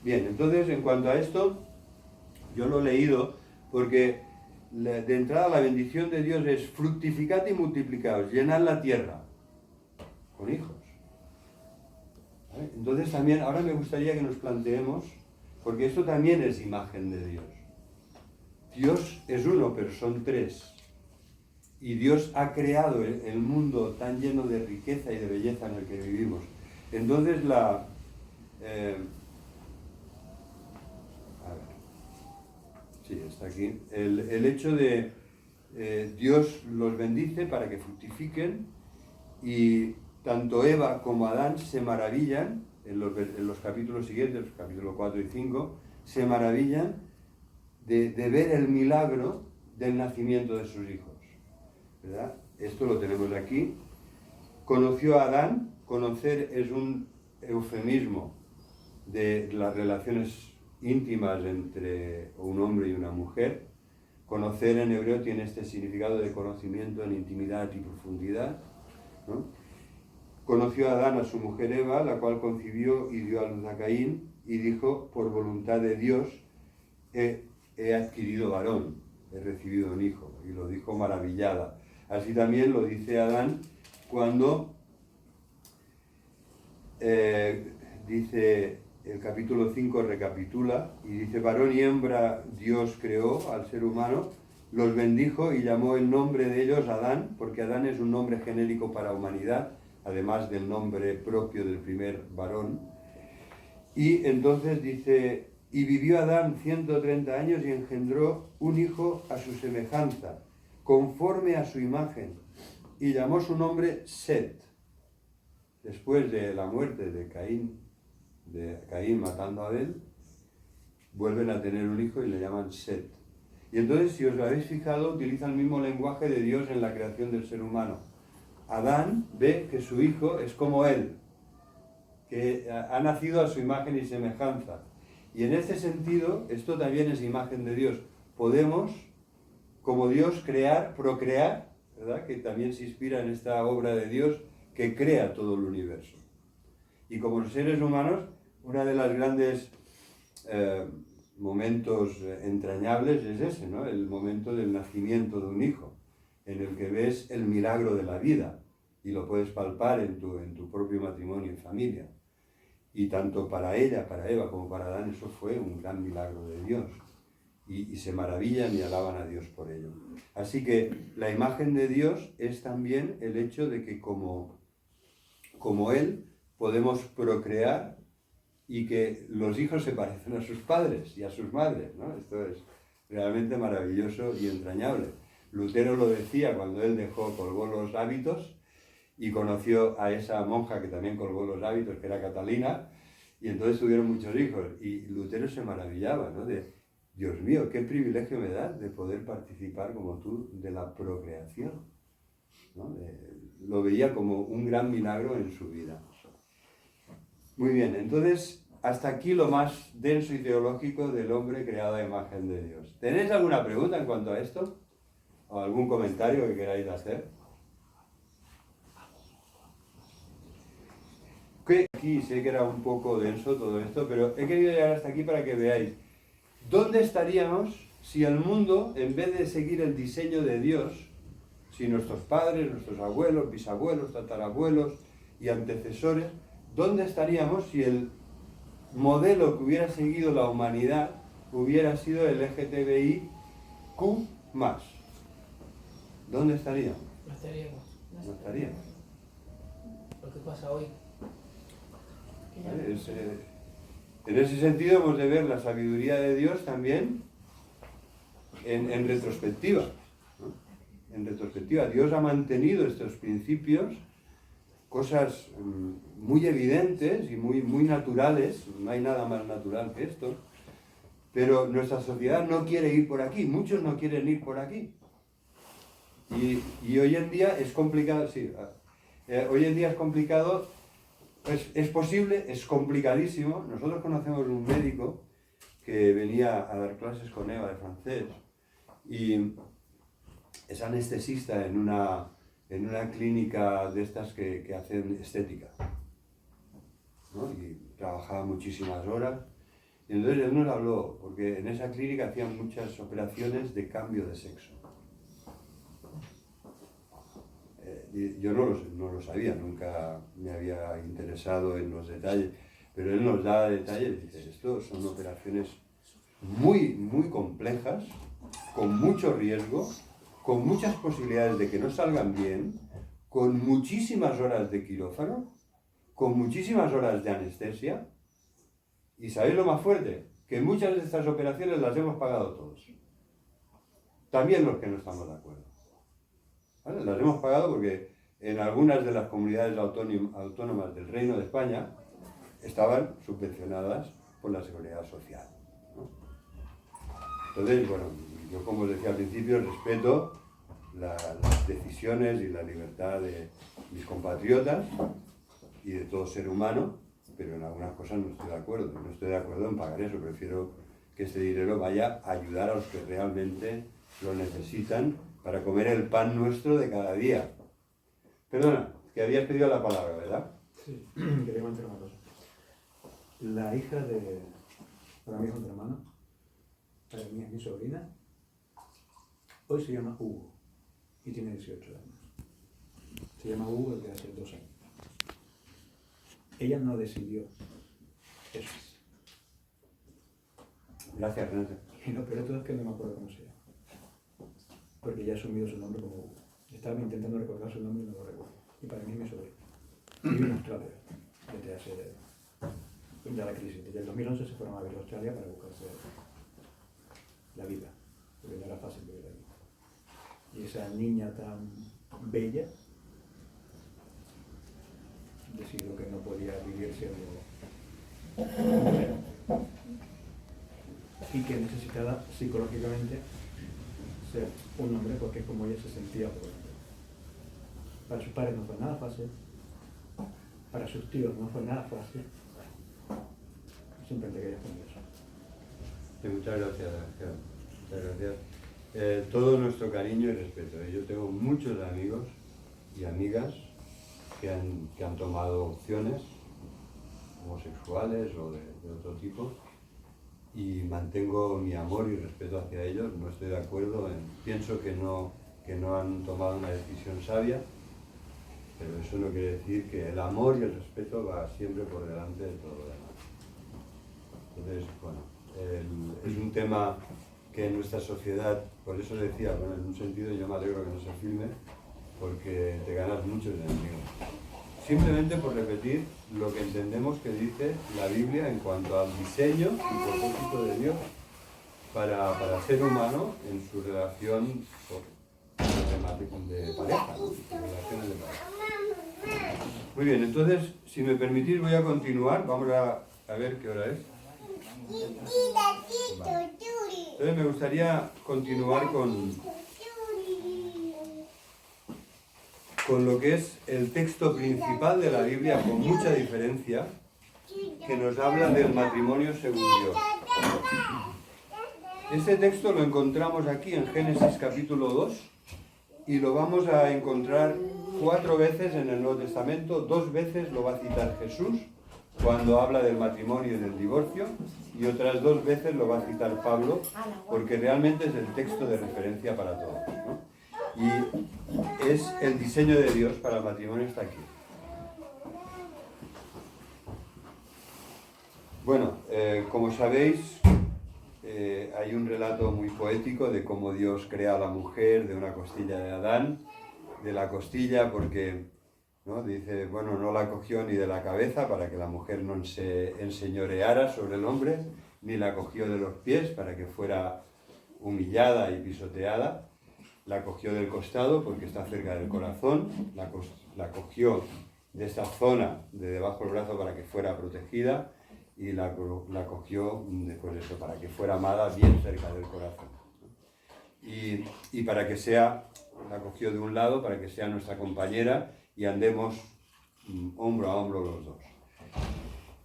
Bien, entonces en cuanto a esto, yo lo he leído porque de entrada la bendición de Dios es fructificad y multiplicaos, llenad la tierra con hijos. ¿Vale? Entonces también, ahora me gustaría que nos planteemos, porque esto también es imagen de Dios. Dios es uno, pero son 3. Y Dios ha creado el mundo tan lleno de riqueza y de belleza en el que vivimos. Entonces sí, está aquí. El hecho de Dios los bendice para que fructifiquen, y tanto Eva como Adán se maravillan, en los capítulos siguientes, los capítulos 4 y 5, se maravillan de ver el milagro del nacimiento de sus hijos, ¿verdad? Esto lo tenemos aquí. Conoció a Adán. Conocer es un eufemismo de las relaciones íntimas entre un hombre y una mujer. Conocer en hebreo tiene este significado de conocimiento en intimidad y profundidad, ¿no? Conoció a Adán a su mujer Eva, la cual concibió y dio a luz a Caín, y dijo, por voluntad de Dios he adquirido varón, he recibido un hijo, y lo dijo maravillada. Así también lo dice Adán cuando dice, el capítulo 5 recapitula y dice, varón y hembra Dios creó al ser humano, los bendijo y llamó el nombre de ellos Adán, porque Adán es un nombre genérico para humanidad, además del nombre propio del primer varón. Y entonces dice, y vivió Adán 130 años y engendró un hijo a su semejanza, conforme a su imagen, y llamó su nombre Set. Después de la muerte de Caín matando a Abel, vuelven a tener un hijo y le llaman Set. Y entonces, si os habéis fijado, utiliza el mismo lenguaje de Dios en la creación del ser humano. Adán ve que su hijo es como él, que ha nacido a su imagen y semejanza. Y en este sentido, esto también es imagen de Dios. Podemos, como Dios, procrear, ¿verdad? Que también se inspira en esta obra de Dios que crea todo el universo. Y como seres humanos, uno de los grandes momentos entrañables es ese, ¿no? El momento del nacimiento de un hijo, en el que ves el milagro de la vida y lo puedes palpar en tu propio matrimonio y familia. Y tanto para ella, para Eva, como para Adán, eso fue un gran milagro de Dios. Y se maravillan y alaban a Dios por ello. Así que la imagen de Dios es también el hecho de que como Él podemos procrear y que los hijos se parecen a sus padres y a sus madres, ¿no? Esto es realmente maravilloso y entrañable. Lutero lo decía cuando él colgó los hábitos y conoció a esa monja que también colgó los hábitos, que era Catalina, y entonces tuvieron muchos hijos. Y Lutero se maravillaba, ¿no? De, Dios mío, qué privilegio me da de poder participar como tú de la procreación, ¿no? Lo veía como un gran milagro en su vida. Muy bien, entonces hasta aquí lo más denso y teológico del hombre creado a imagen de Dios. ¿Tenéis alguna pregunta en cuanto a esto? ¿O algún comentario que queráis hacer? Aquí sé que era un poco denso todo esto, pero he querido llegar hasta aquí para que veáis dónde estaríamos si el mundo, en vez de seguir el diseño de Dios, si nuestros padres, nuestros abuelos, bisabuelos, tatarabuelos y antecesores, ¿dónde estaríamos si el modelo que hubiera seguido la humanidad hubiera sido el LGTBIQ+? ¿Dónde estaríamos? No estaríamos. No estaríamos. Lo que pasa hoy. ¿Vale? En ese sentido hemos de ver la sabiduría de Dios también en retrospectiva, ¿no? En retrospectiva, Dios ha mantenido estos principios, cosas muy evidentes y muy naturales, no hay nada más natural que esto, pero nuestra sociedad no quiere ir por aquí, muchos no quieren ir por aquí. Y hoy en día es complicado, sí, hoy en día es complicado, pues es posible, es complicadísimo. Nosotros conocemos un médico que venía a dar clases con Eva de francés y es anestesista en una clínica de estas que hacen estética, ¿no? Y trabajaba muchísimas horas. Y entonces él nos habló, porque en esa clínica hacían muchas operaciones de cambio de sexo. Yo no lo sabía, nunca me había interesado en los detalles, pero él nos da detalles y dice, esto son operaciones muy complejas, con mucho riesgo, con muchas posibilidades de que no salgan bien, con muchísimas horas de quirófano, con muchísimas horas de anestesia. ¿Y sabéis lo más fuerte? Que muchas de estas operaciones las hemos pagado todos. También los que no estamos de acuerdo. ¿Vale? Las hemos pagado porque en algunas de las comunidades autónomas del Reino de España estaban subvencionadas por la Seguridad Social, ¿no? Entonces, bueno, yo como os decía al principio, respeto las decisiones y la libertad de mis compatriotas y de todo ser humano, pero en algunas cosas no estoy de acuerdo. No estoy de acuerdo en pagar eso, prefiero que ese dinero vaya a ayudar a los que realmente lo necesitan para comer el pan nuestro de cada día. Perdona, que habías pedido la palabra, ¿verdad? Sí, quería comentar una cosa. La hija de... Para mí es un hermano, para mí es mi sobrina. Hoy se llama Hugo y tiene 18 años. Se llama Hugo desde hace 2 años. Ella no decidió eso. Gracias, Renato. Y lo peor de todo es que no me acuerdo cómo se llama. Porque ya he asumido su nombre como Hugo. Estaba intentando recordar su nombre y no lo recuerdo. Y para mí es mi sobrino. Vive en Australia desde hace ya la crisis. Desde el 2011 se fueron a vivir a Australia para buscarse la vida, porque no era fácil vivir allí. Y esa niña tan bella decidió que no podía vivir siendo mujer y que necesitaba psicológicamente ser un hombre porque es como ella se sentía por dentro. Para sus padres no fue nada fácil, para sus tíos no fue nada fácil. Simplemente quería poner eso. Sí, muchas gracias, Ángel. Muchas gracias. Todo nuestro cariño y respeto. Yo tengo muchos amigos y amigas que han tomado opciones homosexuales o de otro tipo y mantengo mi amor y respeto hacia ellos. No estoy de acuerdo, pienso que no han tomado una decisión sabia, pero eso no quiere decir que el amor y el respeto va siempre por delante de todo lo demás. Entonces, bueno, es un tema que en nuestra sociedad, por eso decía, bueno, en un sentido yo me alegro que no se filme, porque te ganas muchos enemigos. simplemente por repetir lo que entendemos que dice la Biblia en cuanto al diseño y propósito de Dios para el ser humano en su relación de pareja, ¿no? En relaciones de pareja. Muy bien, entonces, si me permitís, voy a continuar. Vamos a ver qué hora es. Vale. Entonces me gustaría continuar con lo que es el texto principal de la Biblia, con mucha diferencia, que nos habla del matrimonio según Dios. Este texto lo encontramos aquí en Génesis capítulo 2 y lo vamos a encontrar 4 veces en el Nuevo Testamento. 2 veces lo va a citar Jesús cuando habla del matrimonio y del divorcio, y otras 2 veces lo va a citar Pablo, porque realmente es el texto de referencia para todo, ¿no? Y es el diseño de Dios para el matrimonio, está aquí. Bueno, como sabéis, hay un relato muy poético de cómo Dios crea a la mujer de una costilla de Adán, de la costilla porque, ¿no? Dice, bueno, no la cogió ni de la cabeza para que la mujer no se enseñoreara sobre el hombre, ni la cogió de los pies para que fuera humillada y pisoteada. La cogió del costado porque está cerca del corazón, la cogió de esta zona de debajo del brazo para que fuera protegida, y la cogió pues eso, para que fuera amada bien cerca del corazón. Y para que sea, la cogió de un lado para que sea nuestra compañera y andemos hombro a hombro los dos.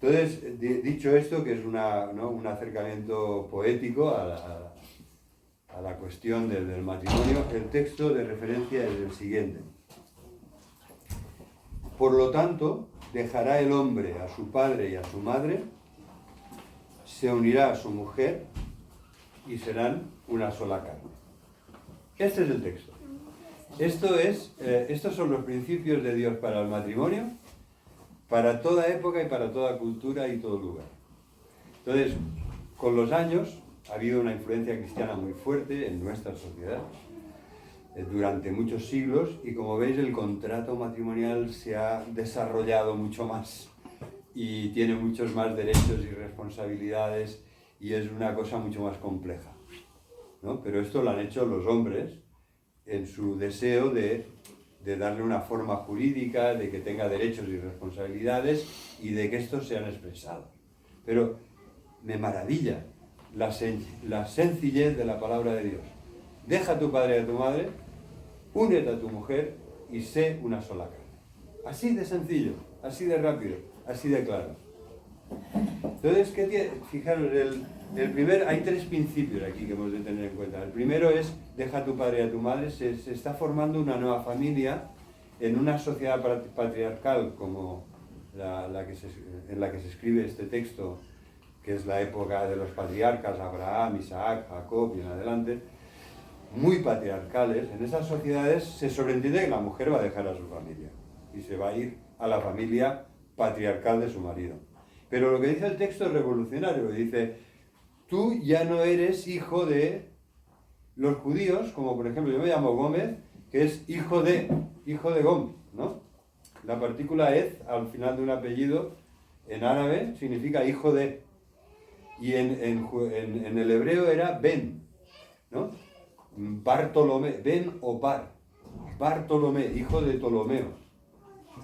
Entonces, dicho esto, que es un acercamiento poético a la cuestión del matrimonio, el texto de referencia es el siguiente. Por lo tanto, dejará el hombre a su padre y a su madre, se unirá a su mujer y serán una sola carne. Este es el texto. Estos son los principios de Dios para el matrimonio, para toda época y para toda cultura y todo lugar. Entonces, con los años ha habido una influencia cristiana muy fuerte en nuestra sociedad durante muchos siglos, y como veis el contrato matrimonial se ha desarrollado mucho más y tiene muchos más derechos y responsabilidades y es una cosa mucho más compleja, ¿no? Pero esto lo han hecho los hombres en su deseo de darle una forma jurídica, de que tenga derechos y responsabilidades y de que estos sean expresados. Pero me maravilla la sencillez de la palabra de Dios. Deja a tu padre y a tu madre, únete a tu mujer y sé una sola carne. Así de sencillo, así de rápido, así de claro. Entonces, fijaros, hay 3 principios aquí que hemos de tener en cuenta. El primero es, deja a tu padre y a tu madre. Se está formando una nueva familia en una sociedad patriarcal como en la que se escribe este texto, que es la época de los patriarcas, Abraham, Isaac, Jacob y en adelante, muy patriarcales. En esas sociedades se sobreentiende que la mujer va a dejar a su familia y se va a ir a la familia patriarcal de su marido. Pero lo que dice el texto es revolucionario. Dice, tú ya no eres hijo de los judíos, como por ejemplo yo me llamo Gómez, que es hijo de Gómez, ¿no? La partícula ez al final de un apellido en árabe significa hijo de, y en el hebreo era Ben, ¿no? Bartolomé, Ben o Bartolomé, hijo de Ptolomeo,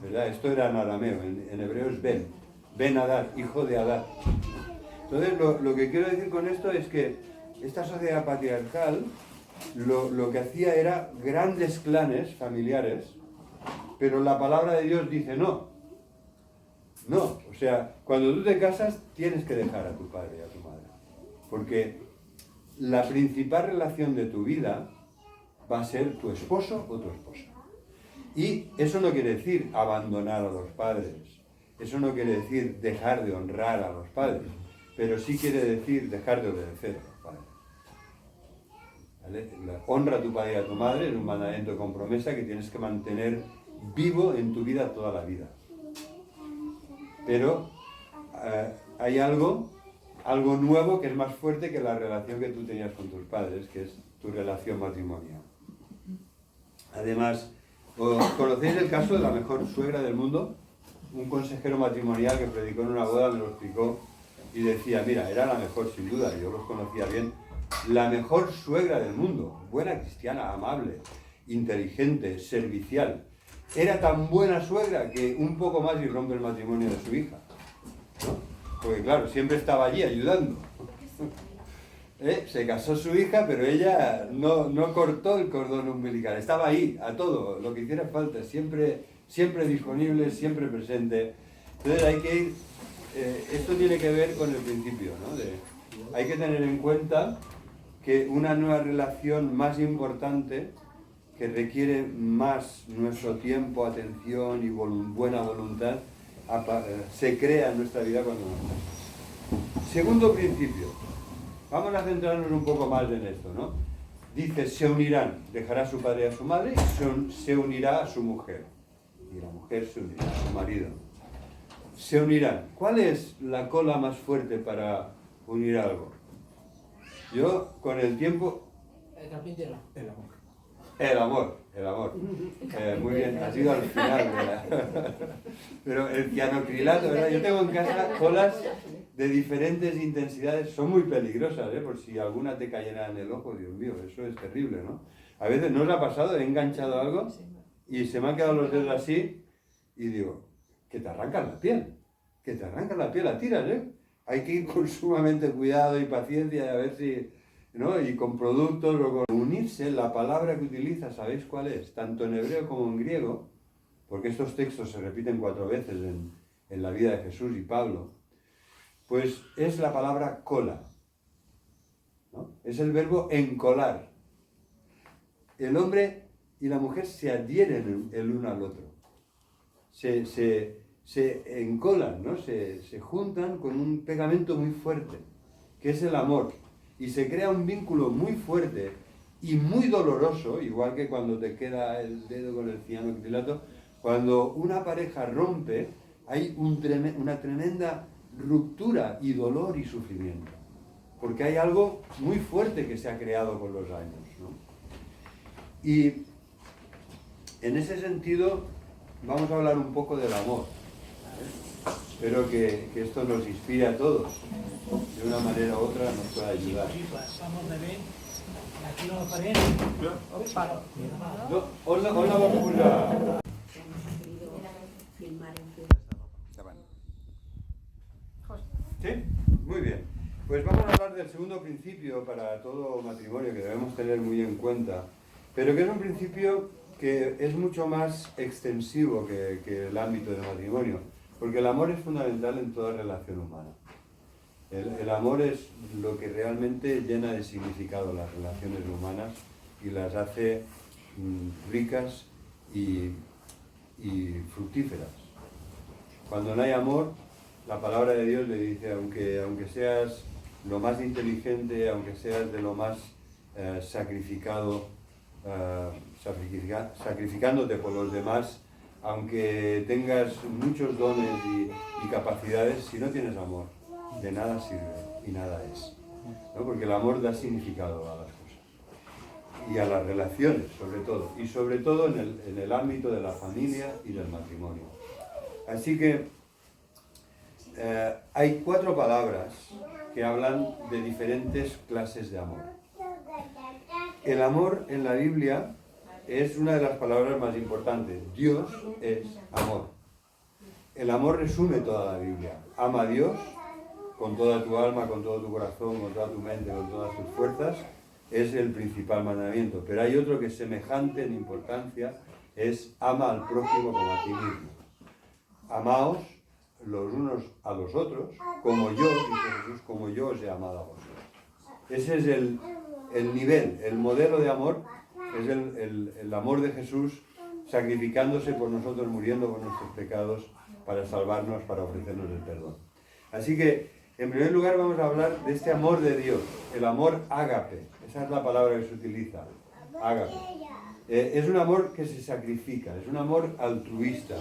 ¿verdad? Esto era en arameo, en hebreo es Ben Adar, hijo de Adar. Entonces lo que quiero decir con esto es que esta sociedad patriarcal lo que hacía era grandes clanes familiares, pero la palabra de Dios dice no, o sea, cuando tú te casas tienes que dejar a tu padre y a tu madre, porque la principal relación de tu vida va a ser tu esposo o tu esposa. Y eso no quiere decir abandonar a los padres, eso no quiere decir dejar de honrar a los padres, pero sí quiere decir dejar de obedecer a los padres. ¿Vale? Honra a tu padre y a tu madre es un mandamiento con promesa que tienes que mantener vivo en tu vida toda la vida. Pero hay algo nuevo que es más fuerte que la relación que tú tenías con tus padres, que es tu relación matrimonial. Además, ¿conocéis el caso de la mejor suegra del mundo? un consejero matrimonial que predicó en una boda me lo explicó y decía, mira, era la mejor sin duda, yo los conocía bien, la mejor suegra del mundo, buena cristiana, amable, inteligente, servicial. Era tan buena suegra que un poco más y rompe el matrimonio de su hija, ¿no? Porque claro, siempre estaba allí ayudando. Se casó su hija, pero ella no cortó el cordón umbilical, estaba ahí, a todo, lo que hiciera falta, siempre disponible, siempre presente. Entonces hay que ir, esto tiene que ver con el principio, ¿no? Hay que tener en cuenta que una nueva relación más importante, que requiere más nuestro tiempo, atención y buena voluntad, se crea en nuestra vida cuando nos casamos. Segundo principio, vamos a centrarnos un poco más en esto, ¿no? Dice, se unirán, dejará a su padre y a su madre y se unirá a su mujer. Y la mujer se unirá a su marido. Se unirán. ¿Cuál es la cola más fuerte para unir algo? Yo, con el tiempo... El carpintero. El amor. El amor. Muy bien, ha sido al final. Pero el cianocrilato, ¿verdad? Yo tengo en casa colas de diferentes intensidades, son muy peligrosas, ¿eh? Por si alguna te cayera en el ojo, Dios mío, eso es terrible, ¿no? A veces, ¿no os ha pasado? He enganchado algo y se me han quedado los dedos así y digo, que te arrancan la piel, la tiras, ¿eh? Hay que ir con sumamente cuidado y paciencia y a ver si... ¿no? Y con productos o con unirse, la palabra que utiliza, ¿sabéis cuál es? Tanto en hebreo como en griego, porque estos textos se repiten 4 veces en la vida de Jesús y Pablo, pues es la palabra cola, ¿no? Es el verbo encolar. El hombre y la mujer se adhieren el uno al otro, se encolan, ¿no? Se juntan con un pegamento muy fuerte, que es el amor. Y se crea un vínculo muy fuerte y muy doloroso, igual que cuando te queda el dedo con el cianocrilato. Cuando una pareja rompe, hay una tremenda ruptura y dolor y sufrimiento. Porque hay algo muy fuerte que se ha creado con los años, ¿no? Y en ese sentido vamos a hablar un poco del amor. Espero que esto nos inspire a todos. De una manera u otra nos pueda ayudar. Vamos a ver. Aquí no lo paré. No, hola vamos a poner. ¿Sí? Muy bien. Pues vamos a hablar del segundo principio para todo matrimonio que debemos tener muy en cuenta, pero que es un principio que es mucho más extensivo que el ámbito del matrimonio, porque el amor es fundamental en toda relación humana. El amor es lo que realmente llena de significado las relaciones humanas y las hace ricas y fructíferas. Cuando no hay amor, la palabra de Dios le dice, aunque seas lo más inteligente, aunque seas de lo más sacrificándote por los demás, aunque tengas muchos dones y capacidades, si no tienes amor, de nada sirve y nada es, ¿no? Porque el amor da significado a las cosas y a las relaciones, sobre todo en el ámbito de la familia y del matrimonio. Así que hay 4 palabras que hablan de diferentes clases de amor. El amor en la Biblia es una de las palabras más importantes. Dios es amor. El amor resume toda la Biblia. Ama a Dios con toda tu alma, con todo tu corazón, con toda tu mente, con todas tus fuerzas. Es el principal mandamiento. Pero hay otro que es semejante en importancia, es ama al prójimo como a ti mismo. Amaos los unos a los otros, como yo, dice Jesús, como yo os he amado a vosotros. Ese es el nivel, el modelo de amor, es el amor de Jesús sacrificándose por nosotros, muriendo por nuestros pecados para salvarnos, para ofrecernos el perdón. Así que, en primer lugar, vamos a hablar de este amor de Dios, el amor ágape. Esa es la palabra que se utiliza, ágape. Es un amor que se sacrifica, es un amor altruista,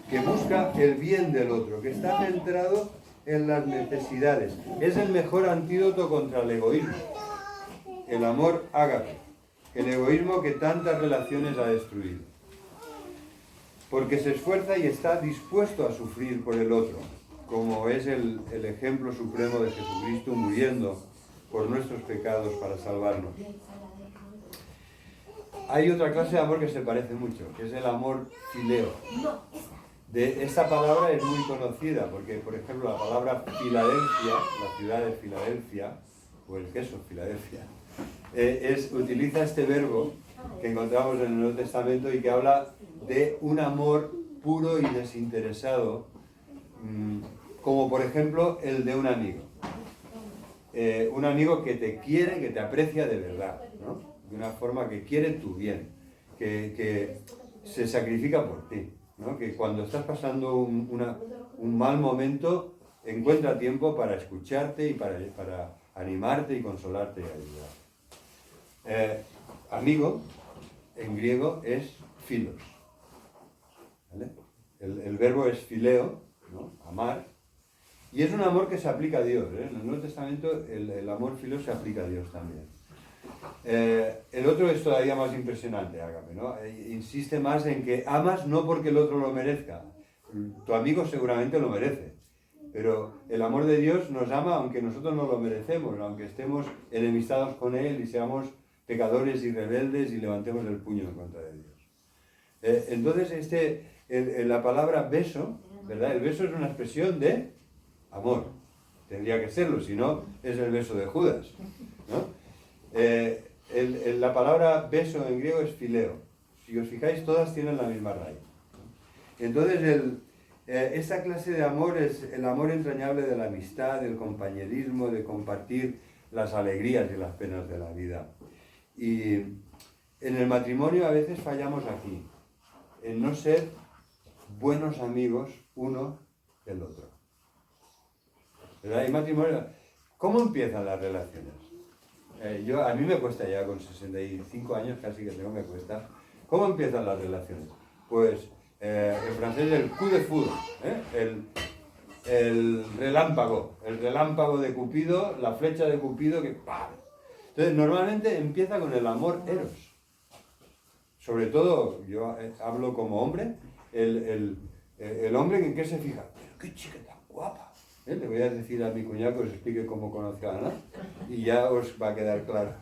que busca el bien del otro, que está centrado en las necesidades. Es el mejor antídoto contra el egoísmo. El amor ágape, el egoísmo que tantas relaciones ha destruido. porque se esfuerza y está dispuesto a sufrir por el otro, como es el ejemplo supremo de Jesucristo muriendo por nuestros pecados para salvarnos. Hay otra clase de amor que se parece mucho, que es el amor fileo. Esta palabra es muy conocida porque, por ejemplo, la palabra Filadelfia, la ciudad de Filadelfia, o el queso Filadelfia, utiliza este verbo que encontramos en el Nuevo Testamento y que habla de un amor puro y desinteresado, como por ejemplo el de un amigo. Un amigo que te quiere, que te aprecia de verdad, ¿no? De una forma que quiere tu bien, que se sacrifica por ti, ¿no? Que cuando estás pasando un mal momento encuentra tiempo para escucharte y para animarte y consolarte y ayudar. Amigo, en griego, es philos, ¿vale? El verbo es phileo, ¿no? Amar, y es un amor que se aplica a Dios, ¿eh? En el Nuevo Testamento el amor philos se aplica a Dios también. El otro es todavía más impresionante, Ágape, ¿no? Insiste más en que amas no porque el otro lo merezca. Tu amigo seguramente lo merece, pero el amor de Dios nos ama aunque nosotros no lo merecemos, aunque estemos enemistados con Él y seamos pecadores y rebeldes y levantemos el puño en contra de Dios. Entonces, la palabra beso, ¿verdad? El beso es una expresión de amor. Tendría que serlo, si no, es el beso de Judas, ¿no? La palabra beso en griego es fileo. Si os fijáis, todas tienen la misma raíz. Entonces, esta clase de amor es el amor entrañable de la amistad, del compañerismo, de compartir las alegrías y las penas de la vida. Y en el matrimonio a veces fallamos aquí, en no ser buenos amigos uno del otro. ¿Verdad? Y matrimonio, ¿cómo empiezan las relaciones? A mí me cuesta ya con 65 años, casi que tengo, me cuesta. ¿Cómo empiezan las relaciones? Pues en francés el coup de foudre, el relámpago de Cupido, la flecha de Cupido que ¡pam! Entonces normalmente empieza con el amor eros. Sobre todo, yo hablo como hombre, el hombre en qué se fija. Pero qué chica tan guapa. Le voy a decir a mi cuñado que os explique cómo conoció a Ana y ya os va a quedar claro.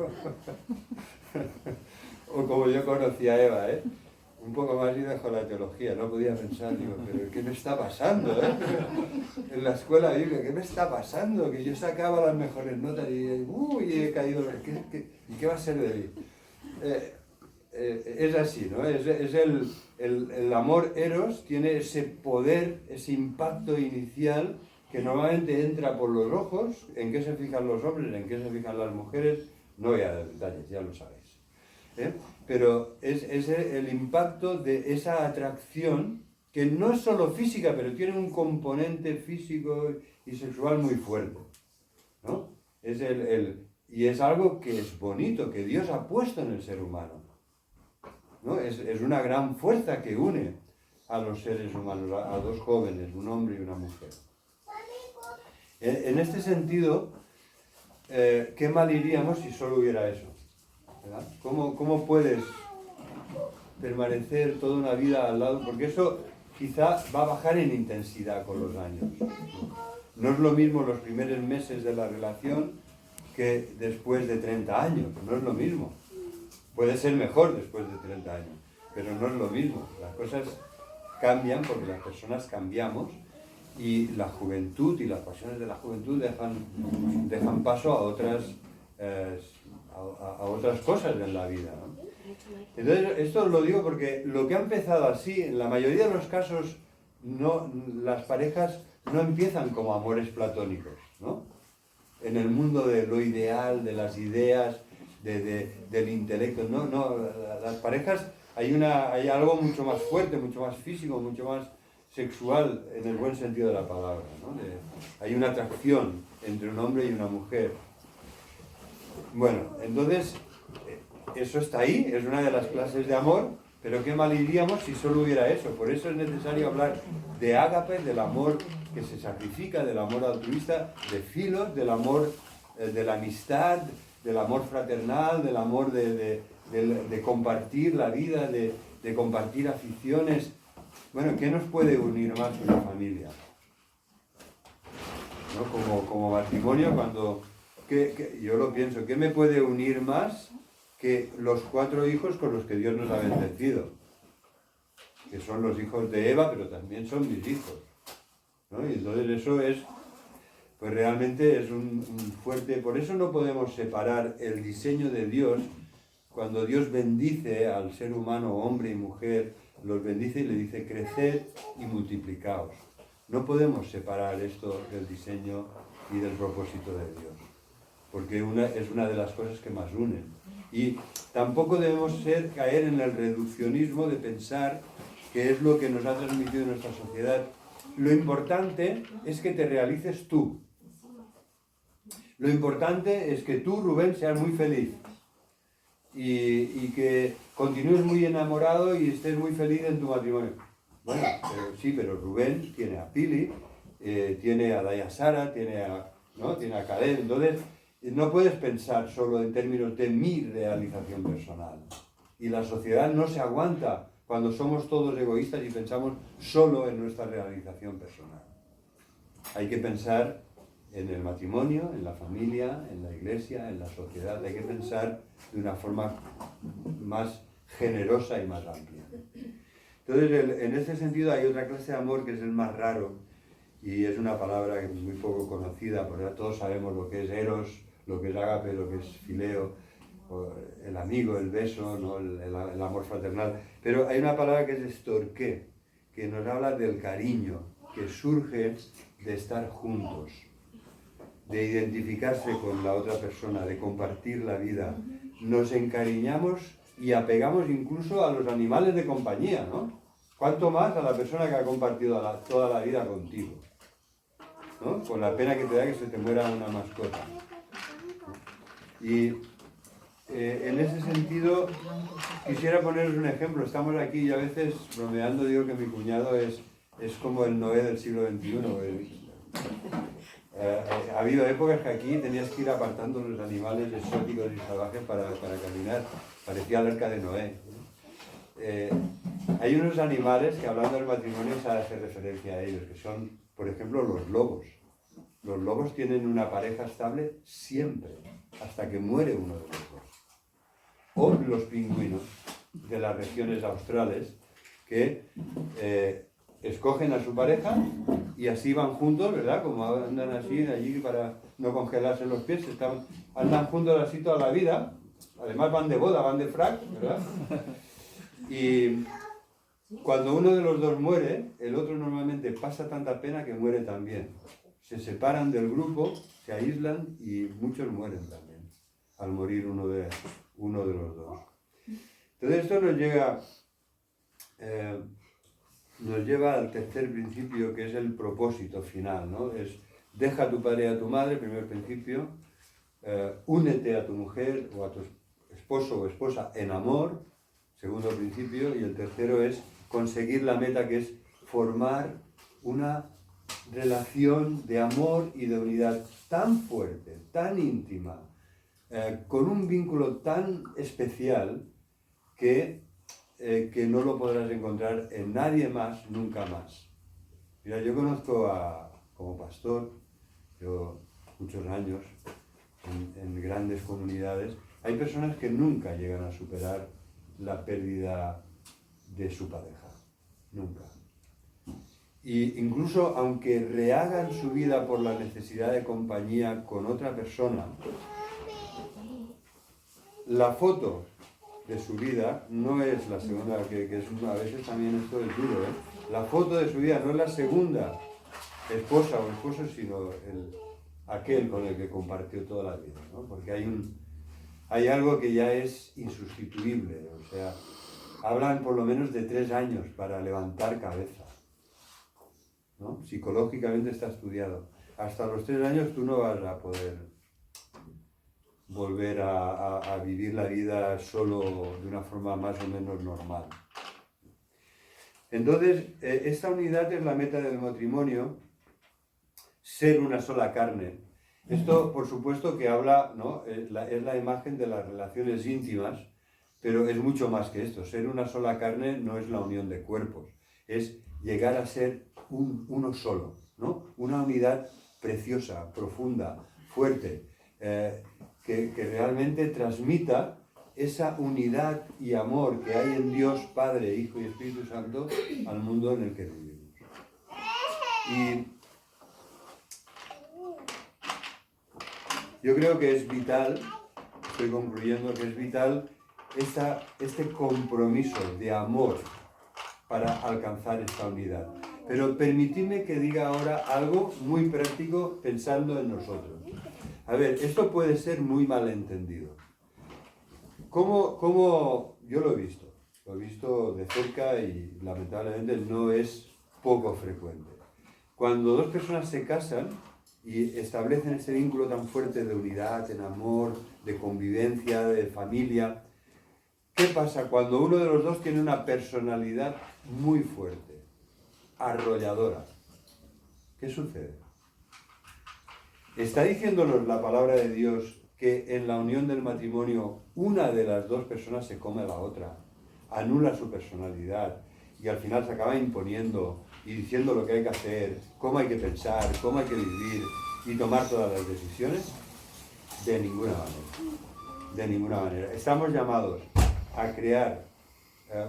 O como yo conocí a Eva, un poco más y dejo la teología, no podía pensar, digo, pero ¿qué me está pasando? En la escuela bíblica, ¿qué me está pasando? Que yo sacaba las mejores notas y he caído, ¿qué va a ser de mí? Es así, ¿no? El amor eros tiene ese poder, ese impacto inicial que normalmente entra por los ojos. ¿En qué se fijan los hombres? ¿En qué se fijan las mujeres? No voy a dar detalles, ya lo sabéis. Pero es el impacto de esa atracción que no es solo física, pero tiene un componente físico y sexual muy fuerte, ¿no? Y es algo que es bonito, que Dios ha puesto en el ser humano, ¿no? Es una gran fuerza que une a los seres humanos, a dos jóvenes, un hombre y una mujer. En este sentido, ¿qué mal iríamos si solo hubiera eso? ¿Verdad? ¿Cómo puedes permanecer toda una vida al lado? Porque eso quizá va a bajar en intensidad con los años. No es lo mismo los primeros meses de la relación que después de 30 años. No es lo mismo. Puede ser mejor después de 30 años, pero no es lo mismo. Las cosas cambian porque las personas cambiamos y la juventud y las pasiones de la juventud dejan paso a otras cosas en la vida, ¿no? Entonces, esto lo digo porque lo que ha empezado así, en la mayoría de los casos, las parejas no empiezan como amores platónicos, ¿no? En el mundo de lo ideal, de las ideas, del intelecto, no, las parejas hay algo mucho más fuerte, mucho más físico, mucho más sexual en el buen sentido de la palabra, ¿no? Hay una atracción entre un hombre y una mujer. Bueno, entonces, eso está ahí, es una de las clases de amor, pero qué mal iríamos si solo hubiera eso. Por eso es necesario hablar de ágape, del amor que se sacrifica, del amor altruista, de filos, del amor de la amistad, del amor fraternal, del amor de compartir la vida, de compartir aficiones. bueno, ¿qué nos puede unir más que una familia? ¿No? Como matrimonio, cuando yo lo pienso, ¿qué me puede unir más que los 4 hijos con los que Dios nos ha bendecido? Que son los hijos de Eva, pero también son mis hijos, ¿no? Y entonces eso es, pues realmente es un fuerte, por eso no podemos separar el diseño de Dios. Cuando Dios bendice al ser humano, hombre y mujer, los bendice y le dice, creced y multiplicaos. No podemos separar esto del diseño y del propósito de Dios, porque es una de las cosas que más unen. Y tampoco debemos caer en el reduccionismo de pensar que es lo que nos ha transmitido nuestra sociedad. Lo importante es que te realices tú. Lo importante es que tú, Rubén, seas muy feliz y que continúes muy enamorado y estés muy feliz en tu matrimonio. Bueno, pero Rubén tiene a Pili, tiene a Daya Sara, tiene a Caleb. Entonces, no puedes pensar solo en términos de mi realización personal. Y la sociedad no se aguanta cuando somos todos egoístas y pensamos solo en nuestra realización personal. Hay que pensar en el matrimonio, en la familia, en la iglesia, en la sociedad. Hay que pensar de una forma más generosa y más amplia. Entonces, en ese sentido hay otra clase de amor que es el más raro y es una palabra que es muy poco conocida, porque todos sabemos lo que es eros, lo que es ágape, lo que es fileo, el amigo, el beso, ¿no? el amor fraternal. Pero hay una palabra que es storké, que nos habla del cariño que surge de estar juntos, de identificarse con la otra persona, de compartir la vida. Nos encariñamos y apegamos incluso a los animales de compañía, ¿no? Cuanto más a la persona que ha compartido toda la vida contigo, ¿no? Con la pena que te da que se te muera una mascota. Y en ese sentido quisiera poneros un ejemplo. Estamos aquí y a veces bromeando digo que mi cuñado es como el Noé del siglo XXI. Ha habido épocas que aquí tenías que ir apartando los animales exóticos y salvajes para caminar. Parecía el arca de Noé. Hay unos animales que, hablando del matrimonio, se hace referencia a ellos, que son, por ejemplo, los lobos. Los lobos tienen una pareja estable siempre, hasta que muere uno de los dos. O los pingüinos de las regiones australes, que escogen a su pareja y así van juntos, ¿verdad? Como andan así allí para no congelarse los pies, andan juntos así toda la vida. Además van de boda, van de frac, ¿verdad? Y cuando uno de los dos muere, el otro normalmente pasa tanta pena que muere también. Se separan del grupo, se aíslan y muchos mueren también al morir uno de los dos. Entonces esto nos lleva al tercer principio, que es el propósito final, ¿no? Es deja a tu padre y a tu madre, primer principio, únete a tu mujer o a tu esposo o esposa en amor, segundo principio, y el tercero es conseguir la meta, que es formar una relación de amor y de unidad tan fuerte, tan íntima, con un vínculo tan especial que no lo podrás encontrar en nadie más, nunca más. Mira, yo conozco como pastor, yo muchos años en grandes comunidades, hay personas que nunca llegan a superar la pérdida de su pareja, nunca. Y incluso aunque rehagan su vida por la necesidad de compañía con otra persona, la foto de su vida no es la segunda, que es a veces también esto es duro, ¿eh? La foto de su vida no es la segunda esposa o esposo, sino aquel con el que compartió toda la vida, ¿no? Porque hay algo que ya es insustituible, o sea, hablan por lo menos de 3 años para levantar cabeza, ¿no? Psicológicamente está estudiado. Hasta los 3 años tú no vas a poder volver a vivir la vida solo de una forma más o menos normal. Entonces, esta unidad es la meta del matrimonio, ser una sola carne. Esto, por supuesto, que habla, ¿no? Es la imagen de las relaciones íntimas, pero es mucho más que esto. Ser una sola carne no es la unión de cuerpos, es llegar a ser uno solo, ¿no? Una unidad preciosa, profunda, fuerte, que realmente transmita esa unidad y amor que hay en Dios, Padre, Hijo y Espíritu Santo, al mundo en el que vivimos. Y yo creo que es vital, estoy concluyendo que es vital este compromiso de amor para alcanzar esta unidad. Pero permitidme que diga ahora algo muy práctico pensando en nosotros. A ver, esto puede ser muy malentendido. ¿Cómo yo lo he visto de cerca y lamentablemente no es poco frecuente. Cuando dos personas se casan y establecen ese vínculo tan fuerte de unidad, en amor, de convivencia, de familia, ¿qué pasa cuando uno de los dos tiene una personalidad muy fuerte, arrolladora? ¿Qué sucede? Está diciéndonos la palabra de Dios que en la unión del matrimonio una de las dos personas se come a la otra, anula su personalidad y al final se acaba imponiendo y diciendo lo que hay que hacer, cómo hay que pensar, cómo hay que vivir y tomar todas las decisiones. De ninguna manera. De ninguna manera. Estamos llamados a crear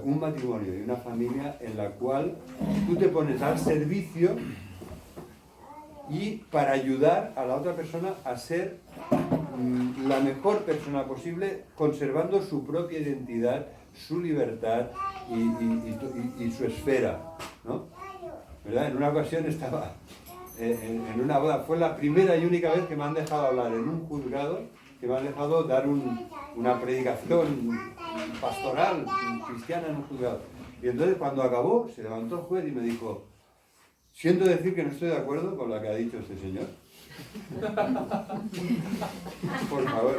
un matrimonio y una familia en la cual tú te pones al servicio y para ayudar a la otra persona a ser la mejor persona posible, conservando su propia identidad, su libertad y su esfera, ¿no? ¿Verdad? En una ocasión estaba en una boda, fue la primera y única vez que me han dejado hablar en un juzgado, que me han dejado dar una predicación pastoral cristiana en un juzgado. Y entonces cuando acabó, se levantó el juez y me dijo: siento decir que no estoy de acuerdo con lo que ha dicho este señor. Por favor,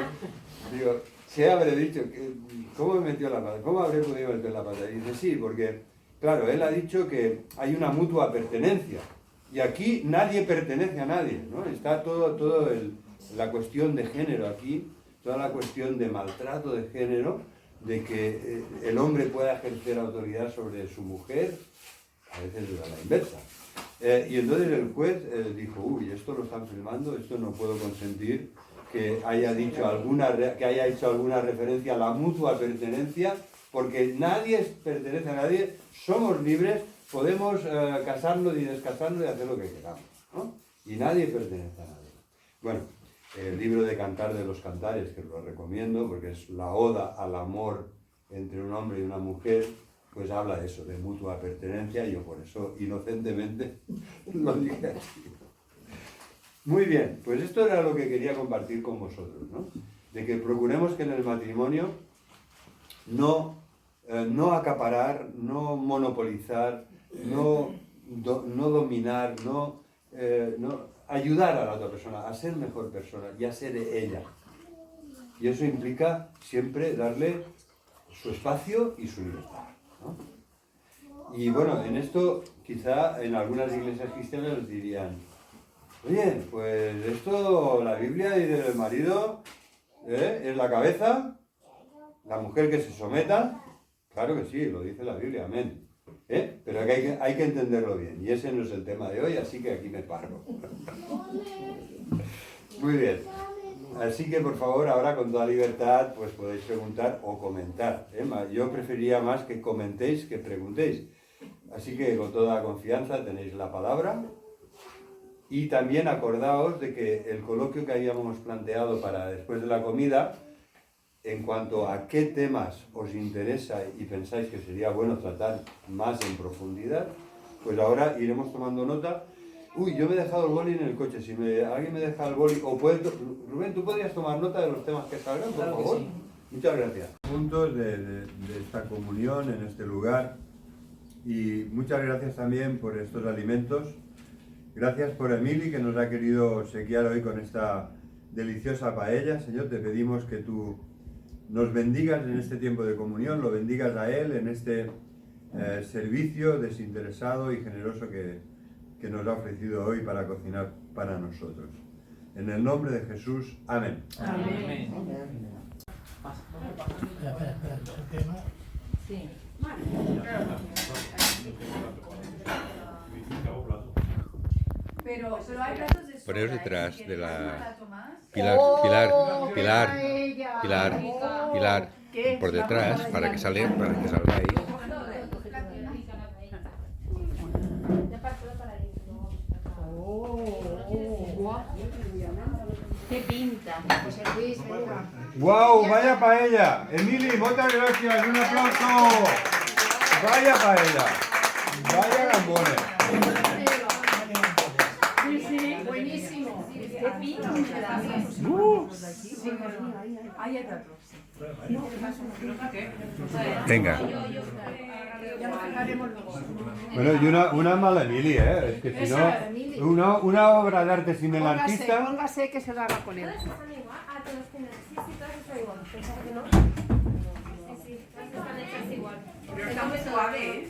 digo, ¿qué habré dicho? ¿Cómo me metió la pata? ¿Cómo habré podido meter la pata? Y dice, sí, porque, claro, él ha dicho que hay una mutua pertenencia. Y aquí nadie pertenece a nadie, ¿no? Está la cuestión de género aquí, toda la cuestión de maltrato de género, de que el hombre pueda ejercer autoridad sobre su mujer, a veces a la inversa. Y entonces el juez dijo, uy, esto lo están filmando, esto no puedo consentir que haya hecho alguna referencia a la mutua pertenencia, porque nadie pertenece a nadie, somos libres, podemos casarnos y descasarnos y hacer lo que queramos, ¿no? Y nadie pertenece a nadie. Bueno, el libro de Cantar de los Cantares, que lo recomiendo porque es la oda al amor entre un hombre y una mujer, pues habla de eso, de mutua pertenencia, y yo por eso inocentemente lo dije así. Muy bien, pues esto era lo que quería compartir con vosotros, ¿no? De que procuremos que en el matrimonio no acaparar, no monopolizar, no dominar, no ayudar a la otra persona a ser mejor persona y a ser ella. Y eso implica siempre darle su espacio y su libertad, ¿no? Y bueno, en esto quizá en algunas iglesias cristianas les dirían, oye, pues esto, la Biblia dice del marido es la cabeza, la mujer que se someta, claro que sí, lo dice la Biblia, amén. Pero hay que entenderlo bien, y ese no es el tema de hoy, así que aquí me paro. Muy bien. Así que por favor, ahora con toda libertad, pues podéis preguntar o comentar. Yo preferiría más que comentéis que preguntéis. Así que con toda confianza tenéis la palabra. Y también acordaos de que el coloquio que habíamos planteado para después de la comida, en cuanto a qué temas os interesa y pensáis que sería bueno tratar más en profundidad, pues ahora iremos tomando nota. Uy, yo me he dejado el boli en el coche, si alguien me deja el boli, o Rubén, ¿tú podrías tomar nota de los temas que salgan, por favor? Sí. Muchas gracias. Juntos de esta comunión en este lugar, y muchas gracias también por estos alimentos. Gracias por Emily, que nos ha querido obsequiar hoy con esta deliciosa paella. Señor, te pedimos que tú nos bendigas en este tiempo de comunión, lo bendigas a él en este servicio desinteresado y generoso que nos ha ofrecido hoy para cocinar para nosotros. En el nombre de Jesús, amén. Amén. Sí. Pero hay platos de sobra. Poneros detrás de la... plato más. Pilar, por detrás, para que salga ahí. ¡Qué pinta! ¡Guau! ¡Vaya paella! Emili, muchas gracias, un aplauso. ¡Vaya paella! ¡Vaya gambones! Sí, buenísimo. ¡Qué pinta! Ahí hay platos. Venga. Bueno, y una mala Emili, ¿eh? Es que si no, una obra de arte sin el artista... Póngase que se lo haga con él. ¿Todas están igual? Ah, todas tienen. Sí, todas están igual. Pensaba que no. Sí, todas están hechas igual. Pero está muy suave, ¿eh?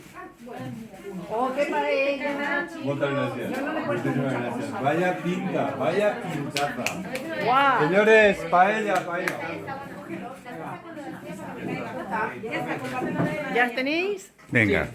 ¡Oh, qué paella! Muchas gracias. Muchísimas gracias. Vaya pinta, vaya pintaza. ¡Guau! Señores, paella. ¿Ya tenéis? Venga.